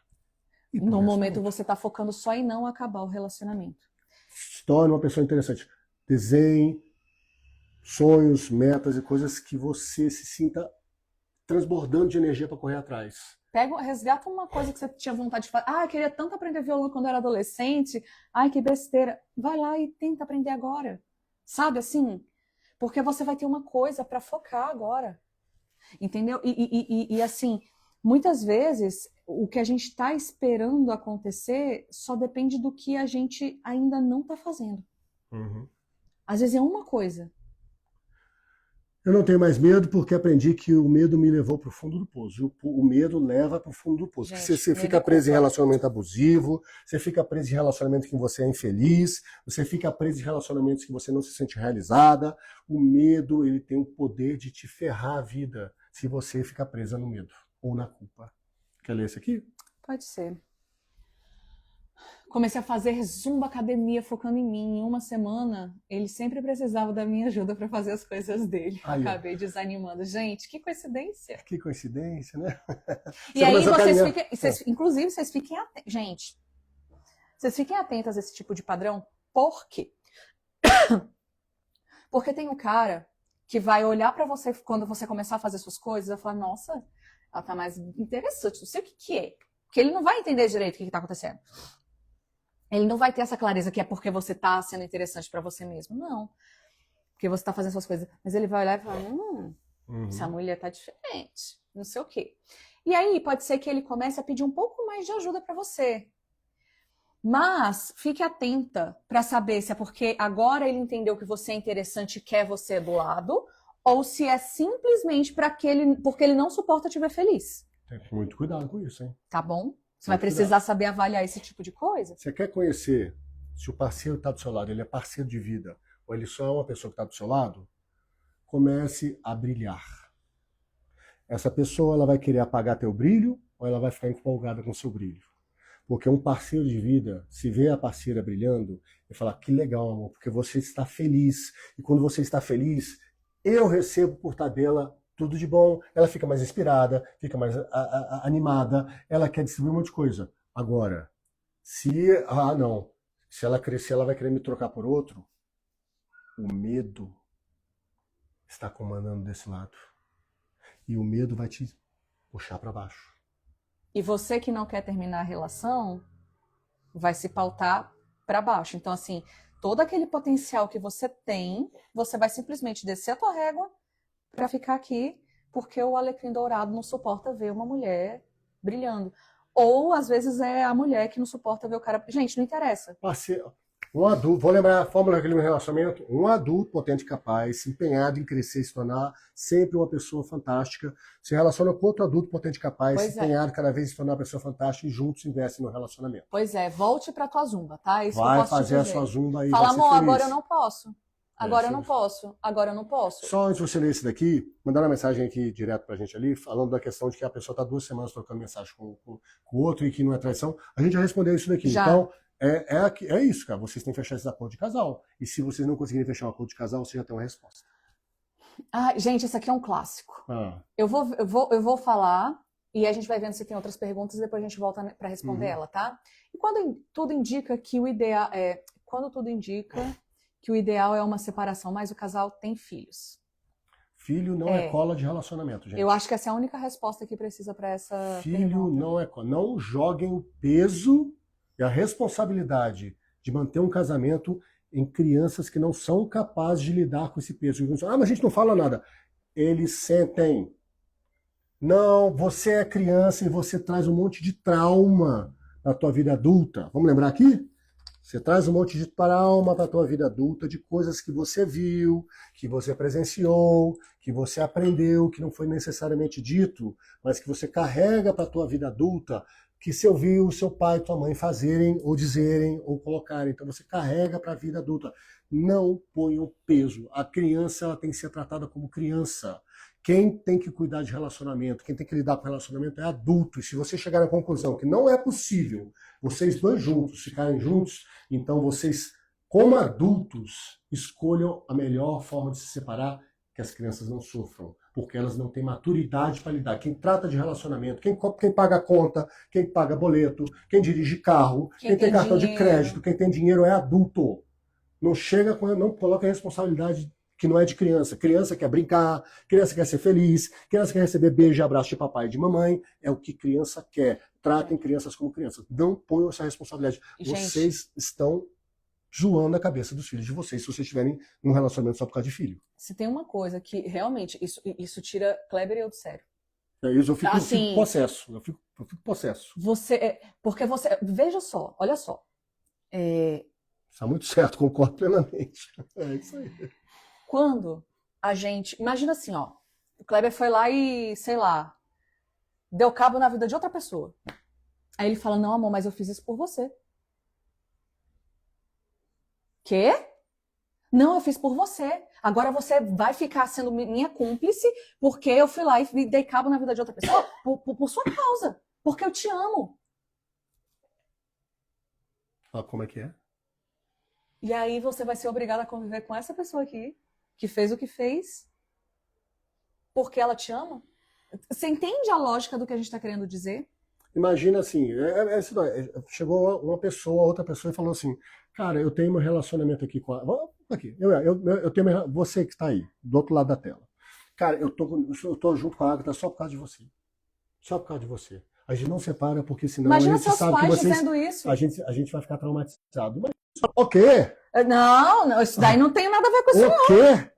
No momento você está focando só em não acabar o relacionamento. Se torne uma pessoa interessante. Desenhe sonhos, metas e coisas que você se sinta transbordando de energia para correr atrás. Resgata uma coisa que você tinha vontade de fazer. Eu queria tanto aprender violão quando eu era adolescente. Ai, que besteira. Vai lá e tenta aprender agora. Sabe assim? Porque você vai ter uma coisa para focar agora. Entendeu? E assim, muitas vezes o que a gente está esperando acontecer só depende do que a gente ainda não está fazendo. Uhum. Às vezes é uma coisa. Eu não tenho mais medo porque aprendi que o medo me levou para o fundo do poço. O medo leva para o fundo do poço. Gente, você fica preso em relacionamento abusivo, você fica preso em relacionamento que você é infeliz, você fica preso em relacionamentos que você não se sente realizada. O medo, ele tem o poder de te ferrar a vida se você ficar presa no medo ou na culpa. Quer ler esse aqui? Pode ser. Comecei a fazer zumba academia focando em mim. Em uma semana, ele sempre precisava da minha ajuda para fazer as coisas dele. Acabei desanimando. Gente, que coincidência. Que coincidência, né? E aí inclusive, vocês fiquem atentos. Gente, vocês fiquem atentos a esse tipo de padrão. Por quê? Porque tem um cara que vai olhar para você quando você começar a fazer suas coisas e vai falar, nossa, ela tá mais interessante, não sei o que é. Porque ele não vai entender direito o que tá acontecendo. Ele não vai ter essa clareza que é porque você está sendo interessante para você mesmo. Não. Porque você está fazendo suas coisas. Mas ele vai olhar e falar, essa mulher tá diferente. Não sei o quê. E aí pode ser que ele comece a pedir um pouco mais de ajuda para você. Mas fique atenta para saber se é porque agora ele entendeu que você é interessante e quer você do lado, ou se é simplesmente porque ele não suporta te ver feliz. Tem muito cuidado com isso, hein? Tá bom? Você vai precisar saber avaliar esse tipo de coisa. Você quer conhecer se o parceiro está do seu lado, ele é parceiro de vida, ou ele só é uma pessoa que está do seu lado? Comece a brilhar. Essa pessoa ela vai querer apagar teu brilho ou ela vai ficar empolgada com o seu brilho? Porque um parceiro de vida, se vê a parceira brilhando, e fala, que legal, amor, porque você está feliz. E quando você está feliz, eu recebo por tabela tudo de bom, ela fica mais inspirada, fica mais animada, ela quer distribuir um monte de coisa. Agora, se ela crescer, ela vai querer me trocar por outro, o medo está comandando desse lado. E o medo vai te puxar para baixo. E você que não quer terminar a relação vai se pautar para baixo. Então, assim, todo aquele potencial que você tem, você vai simplesmente descer a tua régua para ficar aqui, porque o alecrim dourado não suporta ver uma mulher brilhando. Ou, às vezes, é a mulher que não suporta ver o cara... Gente, não interessa. Um adulto, vou lembrar a fórmula daquele relacionamento, um adulto potente, capaz, empenhado em crescer e se tornar sempre uma pessoa fantástica, se relaciona com outro adulto potente, capaz, empenhado cada vez em se tornar uma pessoa fantástica e juntos investem no relacionamento. Pois é, volte pra tua zumba, tá? Isso vai que eu posso fazer te a dizer. sua zumba aí. Fala, vai ser amor, feliz. agora eu não posso. Agora eu não sim. posso. Agora eu não posso. Só antes de você ler esse daqui, mandar uma mensagem aqui direto pra gente ali, falando da questão de que a pessoa está 2 semanas trocando mensagem com o outro e que não é traição. A gente já respondeu isso daqui. Já. Então, é isso, cara. Vocês têm que fechar esse acordo de casal. E se vocês não conseguirem fechar um acordo de casal, você já tem uma resposta. Ah, gente, esse aqui é um clássico. Ah. Eu vou falar e a gente vai vendo se tem outras perguntas e depois a gente volta para responder ela, tá? E quando tudo indica que o ideal é uma separação, mas o casal tem filhos. Filho não é cola de relacionamento, gente. Eu acho que essa é a única resposta que precisa para essa Filho pergunta. não é cola. Não joguem o peso e a responsabilidade de manter um casamento em crianças que não são capazes de lidar com esse peso. Ah, mas a gente não fala nada. Eles sentem. Não, você é criança e você traz um monte de trauma para a tua vida adulta. Vamos lembrar aqui? Você traz um monte de trauma para a tua vida adulta, de coisas que você viu, que você presenciou, que você aprendeu, que não foi necessariamente dito, mas que você carrega para a tua vida adulta, que você ouviu seu pai e tua mãe fazerem, ou dizerem, ou colocarem. Então você carrega para a vida adulta. Não ponham peso. A criança ela tem que ser tratada como criança. Quem tem que cuidar de relacionamento, quem tem que lidar com relacionamento é adulto. E se você chegar à conclusão que não é possível vocês dois juntos ficarem juntos, então vocês, como adultos, escolham a melhor forma de se separar, que as crianças não sofram, porque elas não têm maturidade para lidar. Quem trata de relacionamento, quem paga a conta, quem paga boleto, quem dirige carro, quem tem cartão de crédito, quem tem dinheiro é adulto. Não coloca a responsabilidade que não é de criança. Criança quer brincar, criança quer ser feliz, criança quer receber beijo e abraço de papai e de mamãe. É o que criança quer. Tratem crianças como crianças. Não ponham essa responsabilidade. Vocês estão zoando a cabeça dos filhos de vocês se vocês estiverem num relacionamento só por causa de filho. Se tem uma coisa que realmente isso tira Kleber e eu do sério. É isso, eu fico possesso. Eu fico possesso. Porque você. Veja só, olha só. Está muito certo, concordo plenamente. É isso aí. Quando a gente. Imagina assim, ó. O Kleber foi lá e, sei lá, deu cabo na vida de outra pessoa. Aí ele fala: Não, amor, mas eu fiz isso por você. Quê? Não, eu fiz por você. Agora você vai ficar sendo minha cúmplice porque eu fui lá e dei cabo na vida de outra pessoa por sua causa. Porque eu te amo. Ah, como é que é? E aí você vai ser obrigado a conviver com essa pessoa aqui, que fez o que fez, porque ela te ama? Você entende a lógica do que a gente está querendo dizer? Imagina assim, chegou uma pessoa, outra pessoa e falou assim, cara, eu tenho um relacionamento aqui com a... Aqui, eu tenho você que está aí, do outro lado da tela. Cara, eu tô junto com a Agatha só por causa de você. Só por causa de você. A gente não separa porque senão Imagina a gente seus sabe pais que vocês... dizendo isso. A gente vai ficar traumatizado. Mas, o quê? Não, isso daí não tem nada a ver com isso. O quê?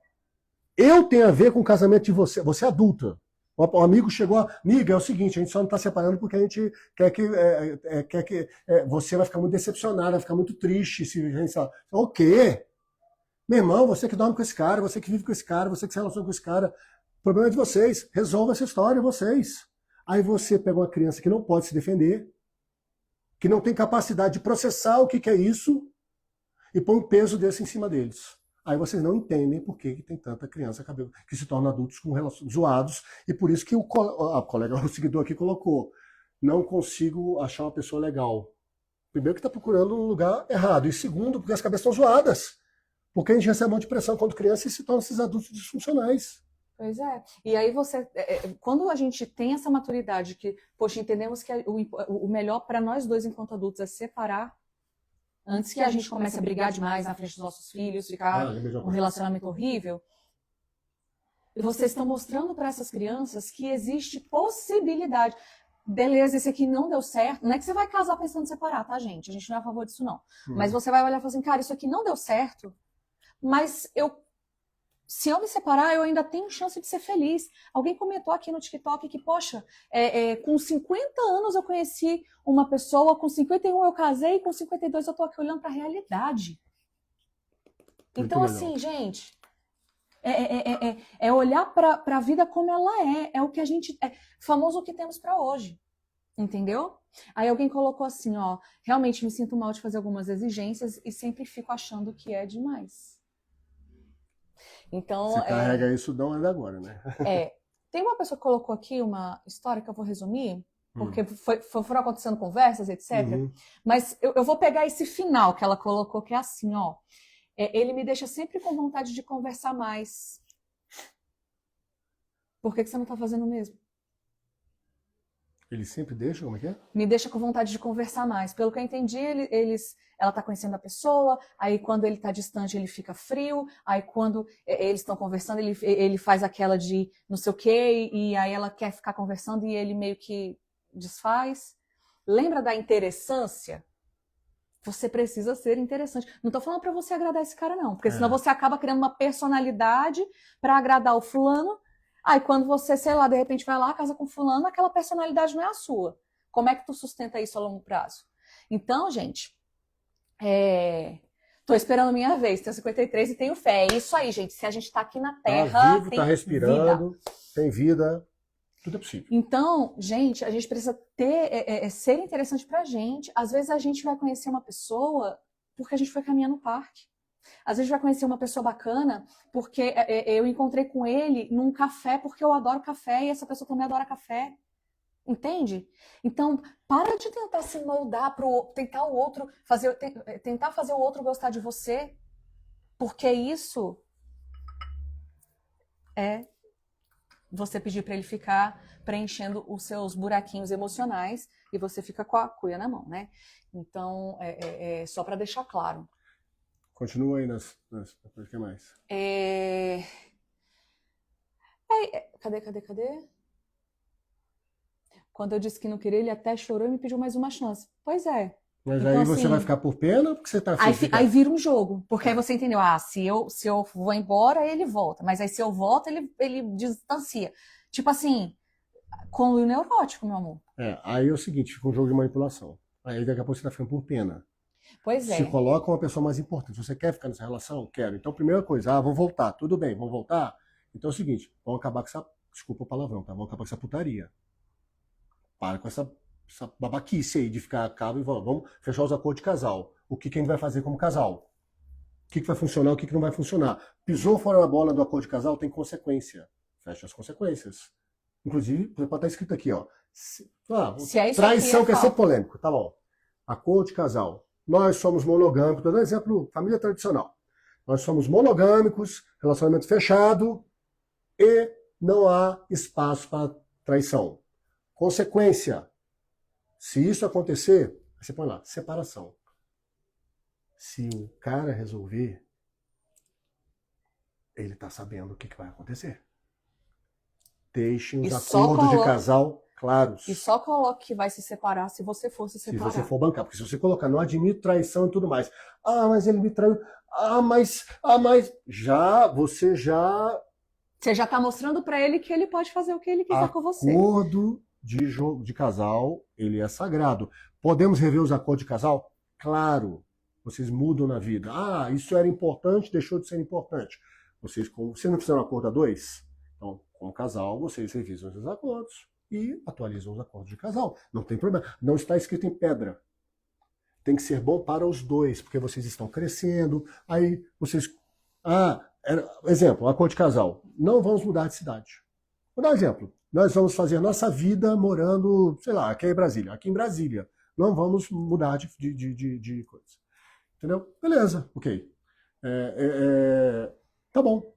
Eu tenho a ver com o casamento de você. Você é adulta. Um amigo chegou, amiga, é o seguinte, a gente só não está separando porque a gente quer que você vai ficar muito decepcionada, vai ficar muito triste. Se a gente falar, o quê? Meu irmão, você que dorme com esse cara, você que vive com esse cara, você que se relaciona com esse cara, o problema é de vocês. Resolva essa história, vocês. Aí você pega uma criança que não pode se defender, que não tem capacidade de processar o que é isso, e põe um peso desse em cima deles. Aí vocês não entendem por que tem tanta criança que se torna adultos com relações zoados, e por isso que o seguidor aqui colocou, não consigo achar uma pessoa legal. Primeiro que está procurando um lugar errado, e segundo, porque as cabeças estão zoadas. Porque a gente recebe um monte de pressão quando criança e se torna esses adultos disfuncionais. Pois é. E aí quando a gente tem essa maturidade que, poxa, entendemos que o melhor para nós dois enquanto adultos é separar, antes que a gente comece a brigar demais na frente dos nossos filhos, ficar um relacionamento horrível, vocês estão mostrando para essas crianças que existe possibilidade. Beleza, esse aqui não deu certo. Não é que você vai casar pensando em separar, tá, gente? A gente não é a favor disso, não. Mas você vai olhar e falar assim, cara, isso aqui não deu certo, mas se eu me separar, eu ainda tenho chance de ser feliz. Alguém comentou aqui no TikTok que, poxa, com 50 anos eu conheci uma pessoa, com 51 eu casei, com 52 eu tô aqui olhando para a realidade. Então, assim, gente, é olhar para a vida como ela é o que a gente, famoso o que temos para hoje, entendeu? Aí alguém colocou assim, ó, realmente me sinto mal de fazer algumas exigências e sempre fico achando que é demais. Então, você carrega isso não é da agora, né? Tem uma pessoa que colocou aqui uma história que eu vou resumir, porque foram acontecendo conversas, etc. Mas eu vou pegar esse final que ela colocou, que é assim, ó. Ele me deixa sempre com vontade de conversar mais. Por que você não tá fazendo o mesmo? Ele sempre deixa? Como é que é? Me deixa com vontade de conversar mais. Pelo que eu entendi, ela tá conhecendo a pessoa, aí quando ele tá distante ele fica frio, aí quando eles estão conversando ele faz aquela de não sei o quê, e aí ela quer ficar conversando e ele meio que desfaz. Lembra da interessância? Você precisa ser interessante. Não tô falando para você agradar esse cara, não, porque senão você acaba criando uma personalidade para agradar o fulano. Aí quando você, sei lá, de repente vai lá, casa com fulano, aquela personalidade não é a sua. Como é que tu sustenta isso a longo prazo? Então, gente, tô esperando a minha vez, tenho 53 e tenho fé. É isso aí, gente. Se a gente tá aqui na Terra, tá vivo, tem tá respirando, vida. tem vida, tudo é possível. Então, gente, a gente precisa ser interessante pra gente. Às vezes a gente vai conhecer uma pessoa porque a gente foi caminhar no parque. Às vezes vai conhecer uma pessoa bacana porque eu encontrei com ele num café porque eu adoro café e essa pessoa também adora café. Entende? Então, para de tentar se moldar tentar fazer o outro gostar de você, porque isso é você pedir para ele ficar preenchendo os seus buraquinhos emocionais e você fica com a cuia na mão, né? Então, só para deixar claro. Continua aí nas o que mais? Cadê? Quando eu disse que não queria, ele até chorou e me pediu mais uma chance. Pois é. Mas então, aí você vai ficar por pena ou porque você tá afim? Aí vira um jogo. Porque aí você entendeu, se eu vou embora, ele volta. Mas aí se eu volto, ele distancia. Tipo assim, com o neurótico, meu amor. Aí é o seguinte, fica um jogo de manipulação. Aí daqui a pouco você tá ficando por pena. Pois é. Se coloca uma pessoa mais importante. Você quer ficar nessa relação? Quero. Então, primeira coisa, vamos voltar. Tudo bem, vamos voltar? Então é o seguinte, vamos acabar com essa, desculpa o palavrão, tá? Vamos acabar com essa putaria. Para com essa babaquice aí de ficar cabo e vamos fechar os acordos de casal. O que a gente vai fazer como casal? O que vai funcionar, o que não vai funcionar? Pisou fora da bola do acordo de casal, tem consequência. Fecha as consequências. Inclusive, pode estar escrito aqui, ó. Traição quer ser polêmico, tá bom. Acordo de casal. Nós somos monogâmicos, dando exemplo, família tradicional. Nós somos monogâmicos, relacionamento fechado e não há espaço para traição. Consequência. Se isso acontecer, você põe lá, separação. Se o cara resolver, ele está sabendo o que vai acontecer. Deixem os acordos de casal claros. E só coloque que vai se separar se você for se separar. Se você for bancar. Porque se você colocar, não admito traição e tudo mais. Mas ele me traiu. Mas... Você já está mostrando para ele que ele pode fazer o que ele quiser com você. Acordo de casal, ele é sagrado. Podemos rever os acordos de casal? Claro. Vocês mudam na vida. Isso era importante, deixou de ser importante. Vocês não fizeram um acordo a dois? Então, como casal, vocês revisam os acordos e atualizam os acordos de casal. Não tem problema. Não está escrito em pedra. Tem que ser bom para os dois, porque vocês estão crescendo. Aí vocês... exemplo, acordo de casal. Não vamos mudar de cidade. Vou dar um exemplo. Nós vamos fazer nossa vida morando, sei lá, aqui em Brasília. Aqui em Brasília. Não vamos mudar de coisa. Entendeu? Beleza, ok. Tá bom.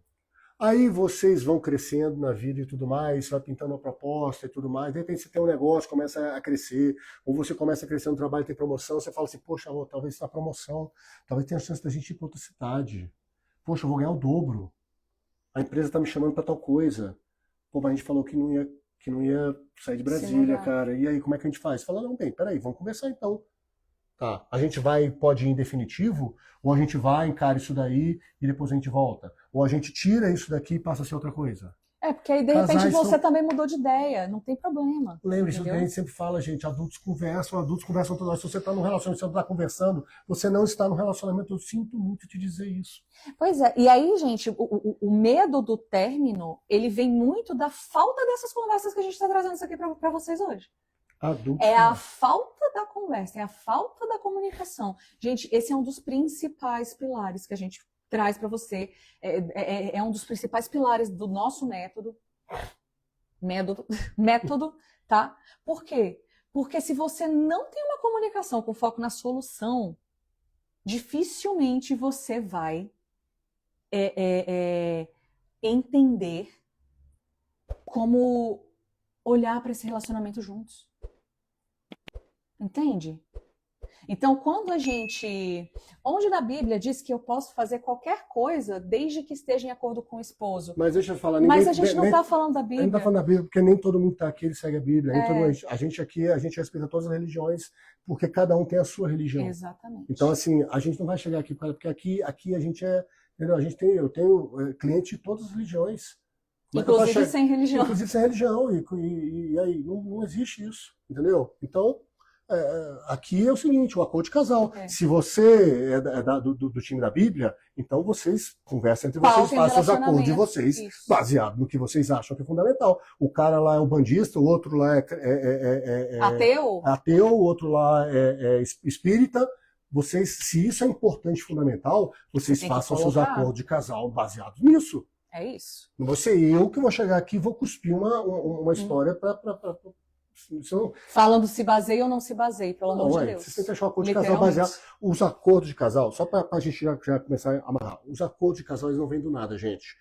Aí vocês vão crescendo na vida e tudo mais, vai pintando uma proposta e tudo mais, de repente você tem um negócio, começa a crescer, ou você começa a crescer no trabalho, tem promoção, você fala assim, poxa, amor, talvez na promoção, talvez tenha a chance da gente ir para outra cidade. Poxa, eu vou ganhar o dobro. A empresa tá me chamando para tal coisa. Pô, mas a gente falou que não ia sair de Brasília, cara. E aí, como é que a gente faz? Fala, não, bem, peraí, vamos conversar então. Tá, a gente pode ir em definitivo, ou a gente vai, encara isso daí e depois a gente volta. Ou a gente tira isso daqui e passa a ser outra coisa. Porque aí de repente você também mudou de ideia, não tem problema. Lembre-se, a gente sempre fala, gente, adultos conversam toda hora. Se você está no relacionamento, você não está conversando, você não está no relacionamento. Eu sinto muito te dizer isso. Pois é, e aí, gente, o medo do término, ele vem muito da falta dessas conversas que a gente está trazendo isso aqui para vocês hoje. É a falta da conversa, é a falta da comunicação. Gente, esse é um dos principais pilares que a gente traz para você. É um dos principais pilares do nosso método, tá? Por quê? Porque se você não tem uma comunicação com foco na solução, dificilmente você vai entender como olhar para esse relacionamento juntos. Entende? Então, quando a gente... Onde na Bíblia diz que eu posso fazer qualquer coisa desde que esteja em acordo com o esposo? Mas deixa eu falar... Mas a gente não está falando da Bíblia. A gente não está falando da Bíblia porque nem todo mundo está aqui, ele segue a Bíblia. A gente aqui, a gente respeita todas as religiões porque cada um tem a sua religião. Exatamente. Então, assim, a gente não vai chegar aqui... Porque aqui a gente é... Entendeu? Eu tenho cliente de todas as religiões. Inclusive sem religião. Inclusive sem religião. E aí, não existe isso. Entendeu? Então... aqui é o seguinte, o acordo de casal. Se você é do time da Bíblia, então vocês conversam entre vocês, façam os acordos de vocês, baseado no que vocês acham que é fundamental. O cara lá é o bandista, o outro lá é ateu, o outro lá é espírita. Se isso é importante, fundamental, vocês façam seus acordos de casal baseados nisso. É isso. Não vou ser eu que vou chegar aqui e vou cuspir uma história para... Falando se baseia ou não se baseia, pelo amor de Deus. Vocês têm que achar um acordo de casal baseado. Os acordos de casal, só para a gente já começar a amarrar. Os acordos de casal eles não vêm do nada, gente.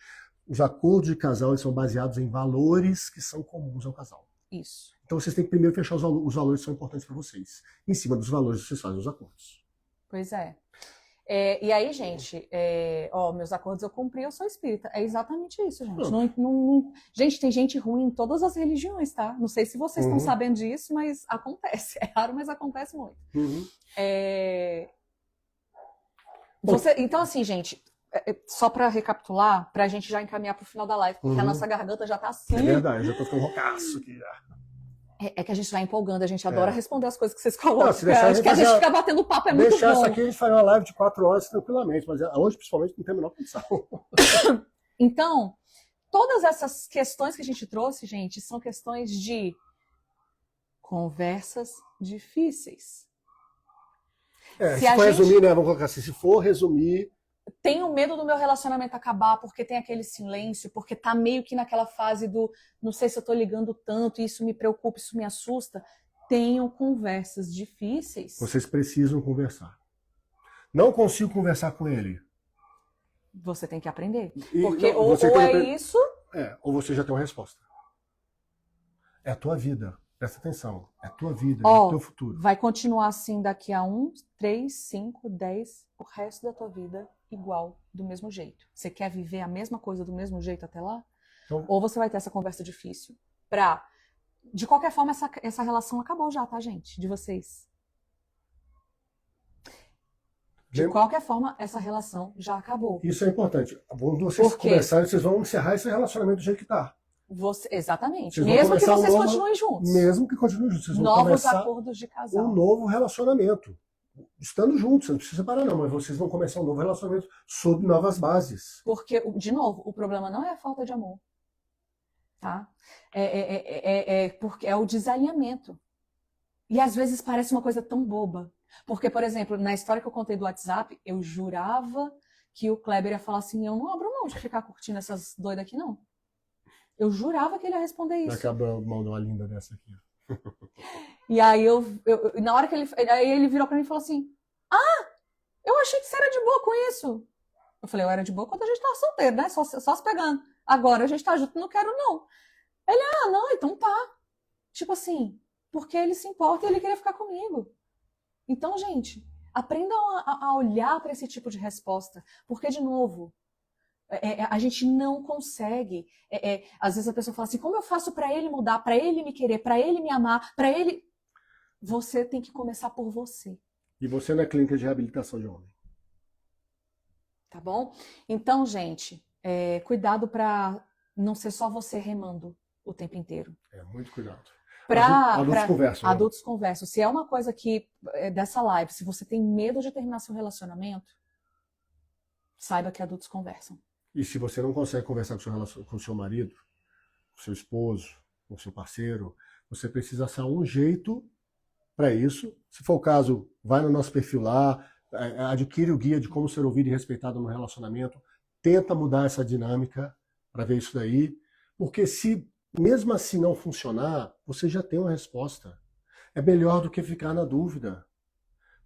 Os acordos de casal eles são baseados em valores que são comuns ao casal. Isso. Então vocês têm que primeiro fechar os valores que são importantes para vocês. Em cima dos valores vocês fazem os acordos. Pois é. E aí, gente, meus acordos eu cumpri, eu sou espírita. É exatamente isso, gente. Gente, tem gente ruim em todas as religiões, tá? Não sei se vocês estão sabendo disso, mas acontece. É raro, mas acontece muito. Então, assim, gente, só para recapitular, pra gente já encaminhar pro final da live, porque a nossa garganta já tá assim. É verdade, já tô ficando roucaço aqui já. É que a gente vai empolgando, a gente adora responder as coisas que vocês colocam. Não, se deixar, acho que a gente fica batendo papo, é muito bom. Deixar isso aqui, a gente faria uma live de 4 horas tranquilamente, mas hoje, principalmente, não tem a menor condição. Então, todas essas questões que a gente trouxe, gente, são questões de conversas difíceis. Se for resumir, né, vamos colocar assim, se for resumir... Tenho medo do meu relacionamento acabar porque tem aquele silêncio, porque tá meio que naquela fase do não sei se eu tô ligando tanto, isso me preocupa, isso me assusta. Tenham conversas difíceis. Vocês precisam conversar. Não consigo conversar com ele. Você tem que aprender. Porque ou é isso... ou você já tem uma resposta. É a tua vida. Presta atenção. É a tua vida, é o teu futuro. Vai continuar assim daqui a 1, 3, 5, 10, o resto da tua vida igual, do mesmo jeito. Você quer viver a mesma coisa do mesmo jeito até lá? Então, ou você vai ter essa conversa difícil pra... De qualquer forma, essa relação acabou já, tá, gente? De vocês. De qualquer forma, essa relação já acabou. Isso é importante. Quando vocês conversarem, vocês vão encerrar esse relacionamento do jeito que tá. Exatamente. Mesmo que vocês continuem juntos. Mesmo que continuem juntos. Vocês vão novos acordos de casal. Um novo relacionamento. Estando juntos, você não precisa separar não, mas vocês vão começar um novo relacionamento sob novas bases. Porque, de novo, o problema não é a falta de amor. Tá? Porque é o desalinhamento. E às vezes parece uma coisa tão boba. Porque, por exemplo, na história que eu contei do WhatsApp, eu jurava que o Kleber ia falar assim, eu não abro mão de ficar curtindo essas doidas aqui, não. Eu jurava que ele ia responder isso. Acaba mão de uma linda dessa aqui. E aí na hora que ele virou pra mim e falou assim, eu achei que você era de boa com isso. Eu falei, eu era de boa quando a gente tava solteiro, né? Só se pegando. Agora a gente tá junto, não quero não. Ele, não, então tá. Tipo assim, porque ele se importa e ele queria ficar comigo. Então, gente, aprendam a olhar para esse tipo de resposta. Porque, de novo, A gente não consegue. Às vezes a pessoa fala assim, como eu faço para ele mudar, para ele me querer, para ele me amar, para ele... Você tem que começar por você. E você não é clínica de reabilitação de homem. Tá bom? Então, gente, cuidado para não ser só você remando o tempo inteiro. Muito cuidado. Adultos conversam. Adultos conversam. Se é uma coisa que, dessa live, se você tem medo de terminar seu relacionamento, saiba que adultos conversam. E se você não consegue conversar com o seu marido, com o seu esposo, com o seu parceiro, você precisa achar um jeito para isso. Se for o caso, vai no nosso perfil lá, adquire o guia de como ser ouvido e respeitado no relacionamento, tenta mudar essa dinâmica para ver isso daí, porque se mesmo assim não funcionar, você já tem uma resposta. É melhor do que ficar na dúvida.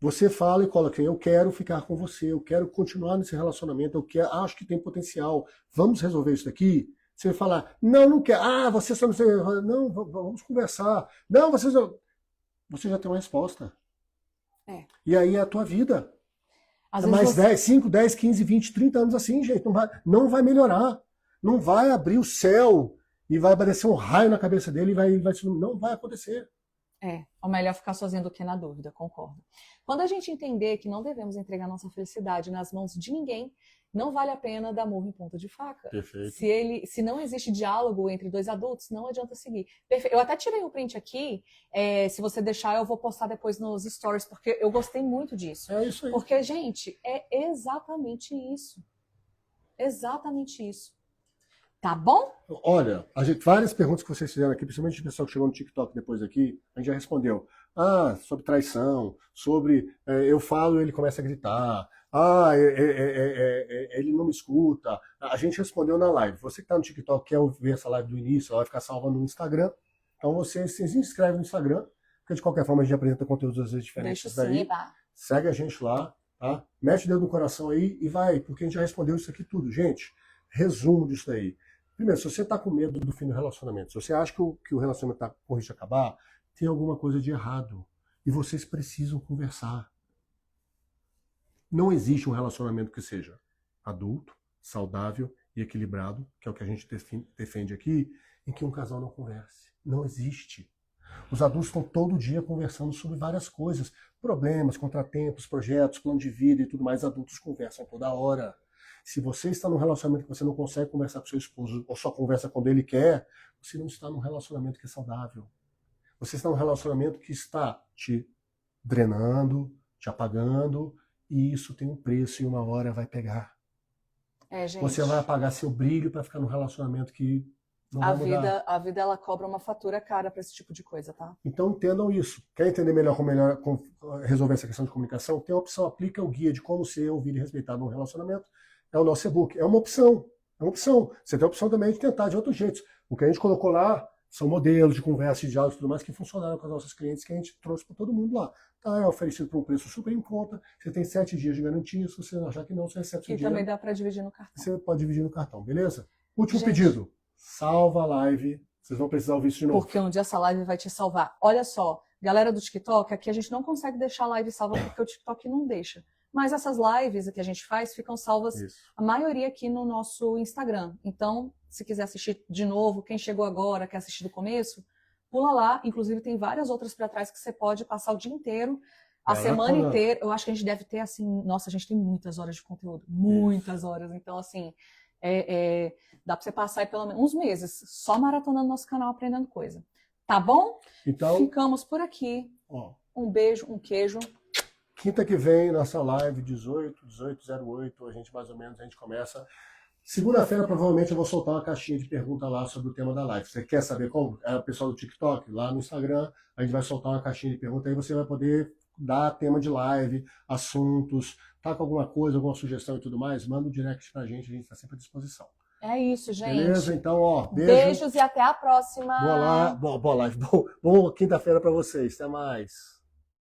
Você fala e coloca, eu quero ficar com você, eu quero continuar nesse relacionamento, acho que tem potencial, vamos resolver isso daqui? Você vai falar, não quero, você só não sei, não, vamos conversar. Não, você já tem uma resposta. E aí é a tua vida. Às Mais 10, 5, 10, 15, 20, 30 anos assim, gente, não vai melhorar. Não vai abrir o céu e vai aparecer um raio na cabeça dele e não vai acontecer. É melhor ficar sozinho do que na dúvida, concordo. Quando a gente entender que não devemos entregar nossa felicidade nas mãos de ninguém, não vale a pena dar murro em ponta de faca. Perfeito. Se não existe diálogo entre dois adultos, não adianta seguir. Eu até tirei um print aqui, se você deixar eu vou postar depois nos stories, porque eu gostei muito disso. É isso aí. Porque, gente, é exatamente isso. Exatamente isso. Tá bom? Olha, várias perguntas que vocês fizeram aqui, principalmente o pessoal que chegou no TikTok depois aqui, a gente já respondeu. Sobre traição, sobre eu falo e ele começa a gritar. Ele não me escuta. A gente respondeu na live. Você que está no TikTok quer ver essa live do início, ela vai ficar salva no Instagram. Então você se inscreve no Instagram, porque de qualquer forma a gente apresenta conteúdos às vezes diferentes daí. Segue a gente lá, tá? Mete o dedo no coração aí e vai, porque a gente já respondeu isso aqui tudo. Gente, resumo disso daí. Primeiro, se você está com medo do fim do relacionamento, se você acha que o relacionamento está com risco de acabar, tem alguma coisa de errado. E vocês precisam conversar. Não existe um relacionamento que seja adulto, saudável e equilibrado, que é o que a gente defende aqui, em que um casal não converse. Não existe. Os adultos estão todo dia conversando sobre várias coisas. Problemas, contratempos, projetos, plano de vida e tudo mais. Adultos conversam toda hora. Se você está num relacionamento que você não consegue conversar com seu esposo ou só conversa quando ele quer, você não está num relacionamento que é saudável. Você está num relacionamento que está te drenando, te apagando, e isso tem um preço e uma hora vai pegar. Gente. Você vai apagar seu brilho para ficar num relacionamento que não vai mudar. A vida ela cobra uma fatura cara para esse tipo de coisa, tá? Então entendam isso. Quer entender melhor como resolver essa questão de comunicação? Tem a opção, aplica o guia de como ser ouvido e respeitado num relacionamento. É o nosso e-book. É uma opção. É uma opção. Você tem a opção também de tentar de outros jeitos. O que a gente colocou lá são modelos de conversa, de diálogo e tudo mais que funcionaram com os nossos clientes, que a gente trouxe para todo mundo lá. Tá, é oferecido por um preço super em conta. Você tem 7 dias de garantia. Se você achar que não, você recebe seu dinheiro. E também dá para dividir no cartão. Você pode dividir no cartão, beleza? Último pedido. Salva a live. Vocês vão precisar ouvir isso de novo. Porque um dia essa live vai te salvar. Olha só, galera do TikTok, aqui a gente não consegue deixar a live salva porque o TikTok não deixa. Mas essas lives que a gente faz ficam salvas, a maioria aqui no nosso Instagram. Então, se quiser assistir de novo, quem chegou agora, quer assistir do começo, pula lá. Inclusive, tem várias outras para trás que você pode passar o dia inteiro, a semana inteira. Eu acho que a gente deve ter, assim, nossa, a gente tem muitas horas de conteúdo. Muitas horas. Então, assim, dá para você passar aí pelo menos uns meses só maratonando nosso canal, aprendendo coisa. Tá bom? Então, ficamos por aqui. Um beijo, um queijo. Quinta que vem, nossa live, 18:08, a gente mais ou menos, a gente começa. Segunda-feira, provavelmente, eu vou soltar uma caixinha de pergunta lá sobre o tema da live. Você quer saber como? É o pessoal do TikTok, lá no Instagram, a gente vai soltar uma caixinha de pergunta, aí você vai poder dar tema de live, assuntos, tá com alguma coisa, alguma sugestão e tudo mais, manda um direct pra gente, a gente tá sempre à disposição. É isso, gente. Beleza? Então, beijos e até a próxima. Boa live, boa quinta-feira pra vocês. Até mais.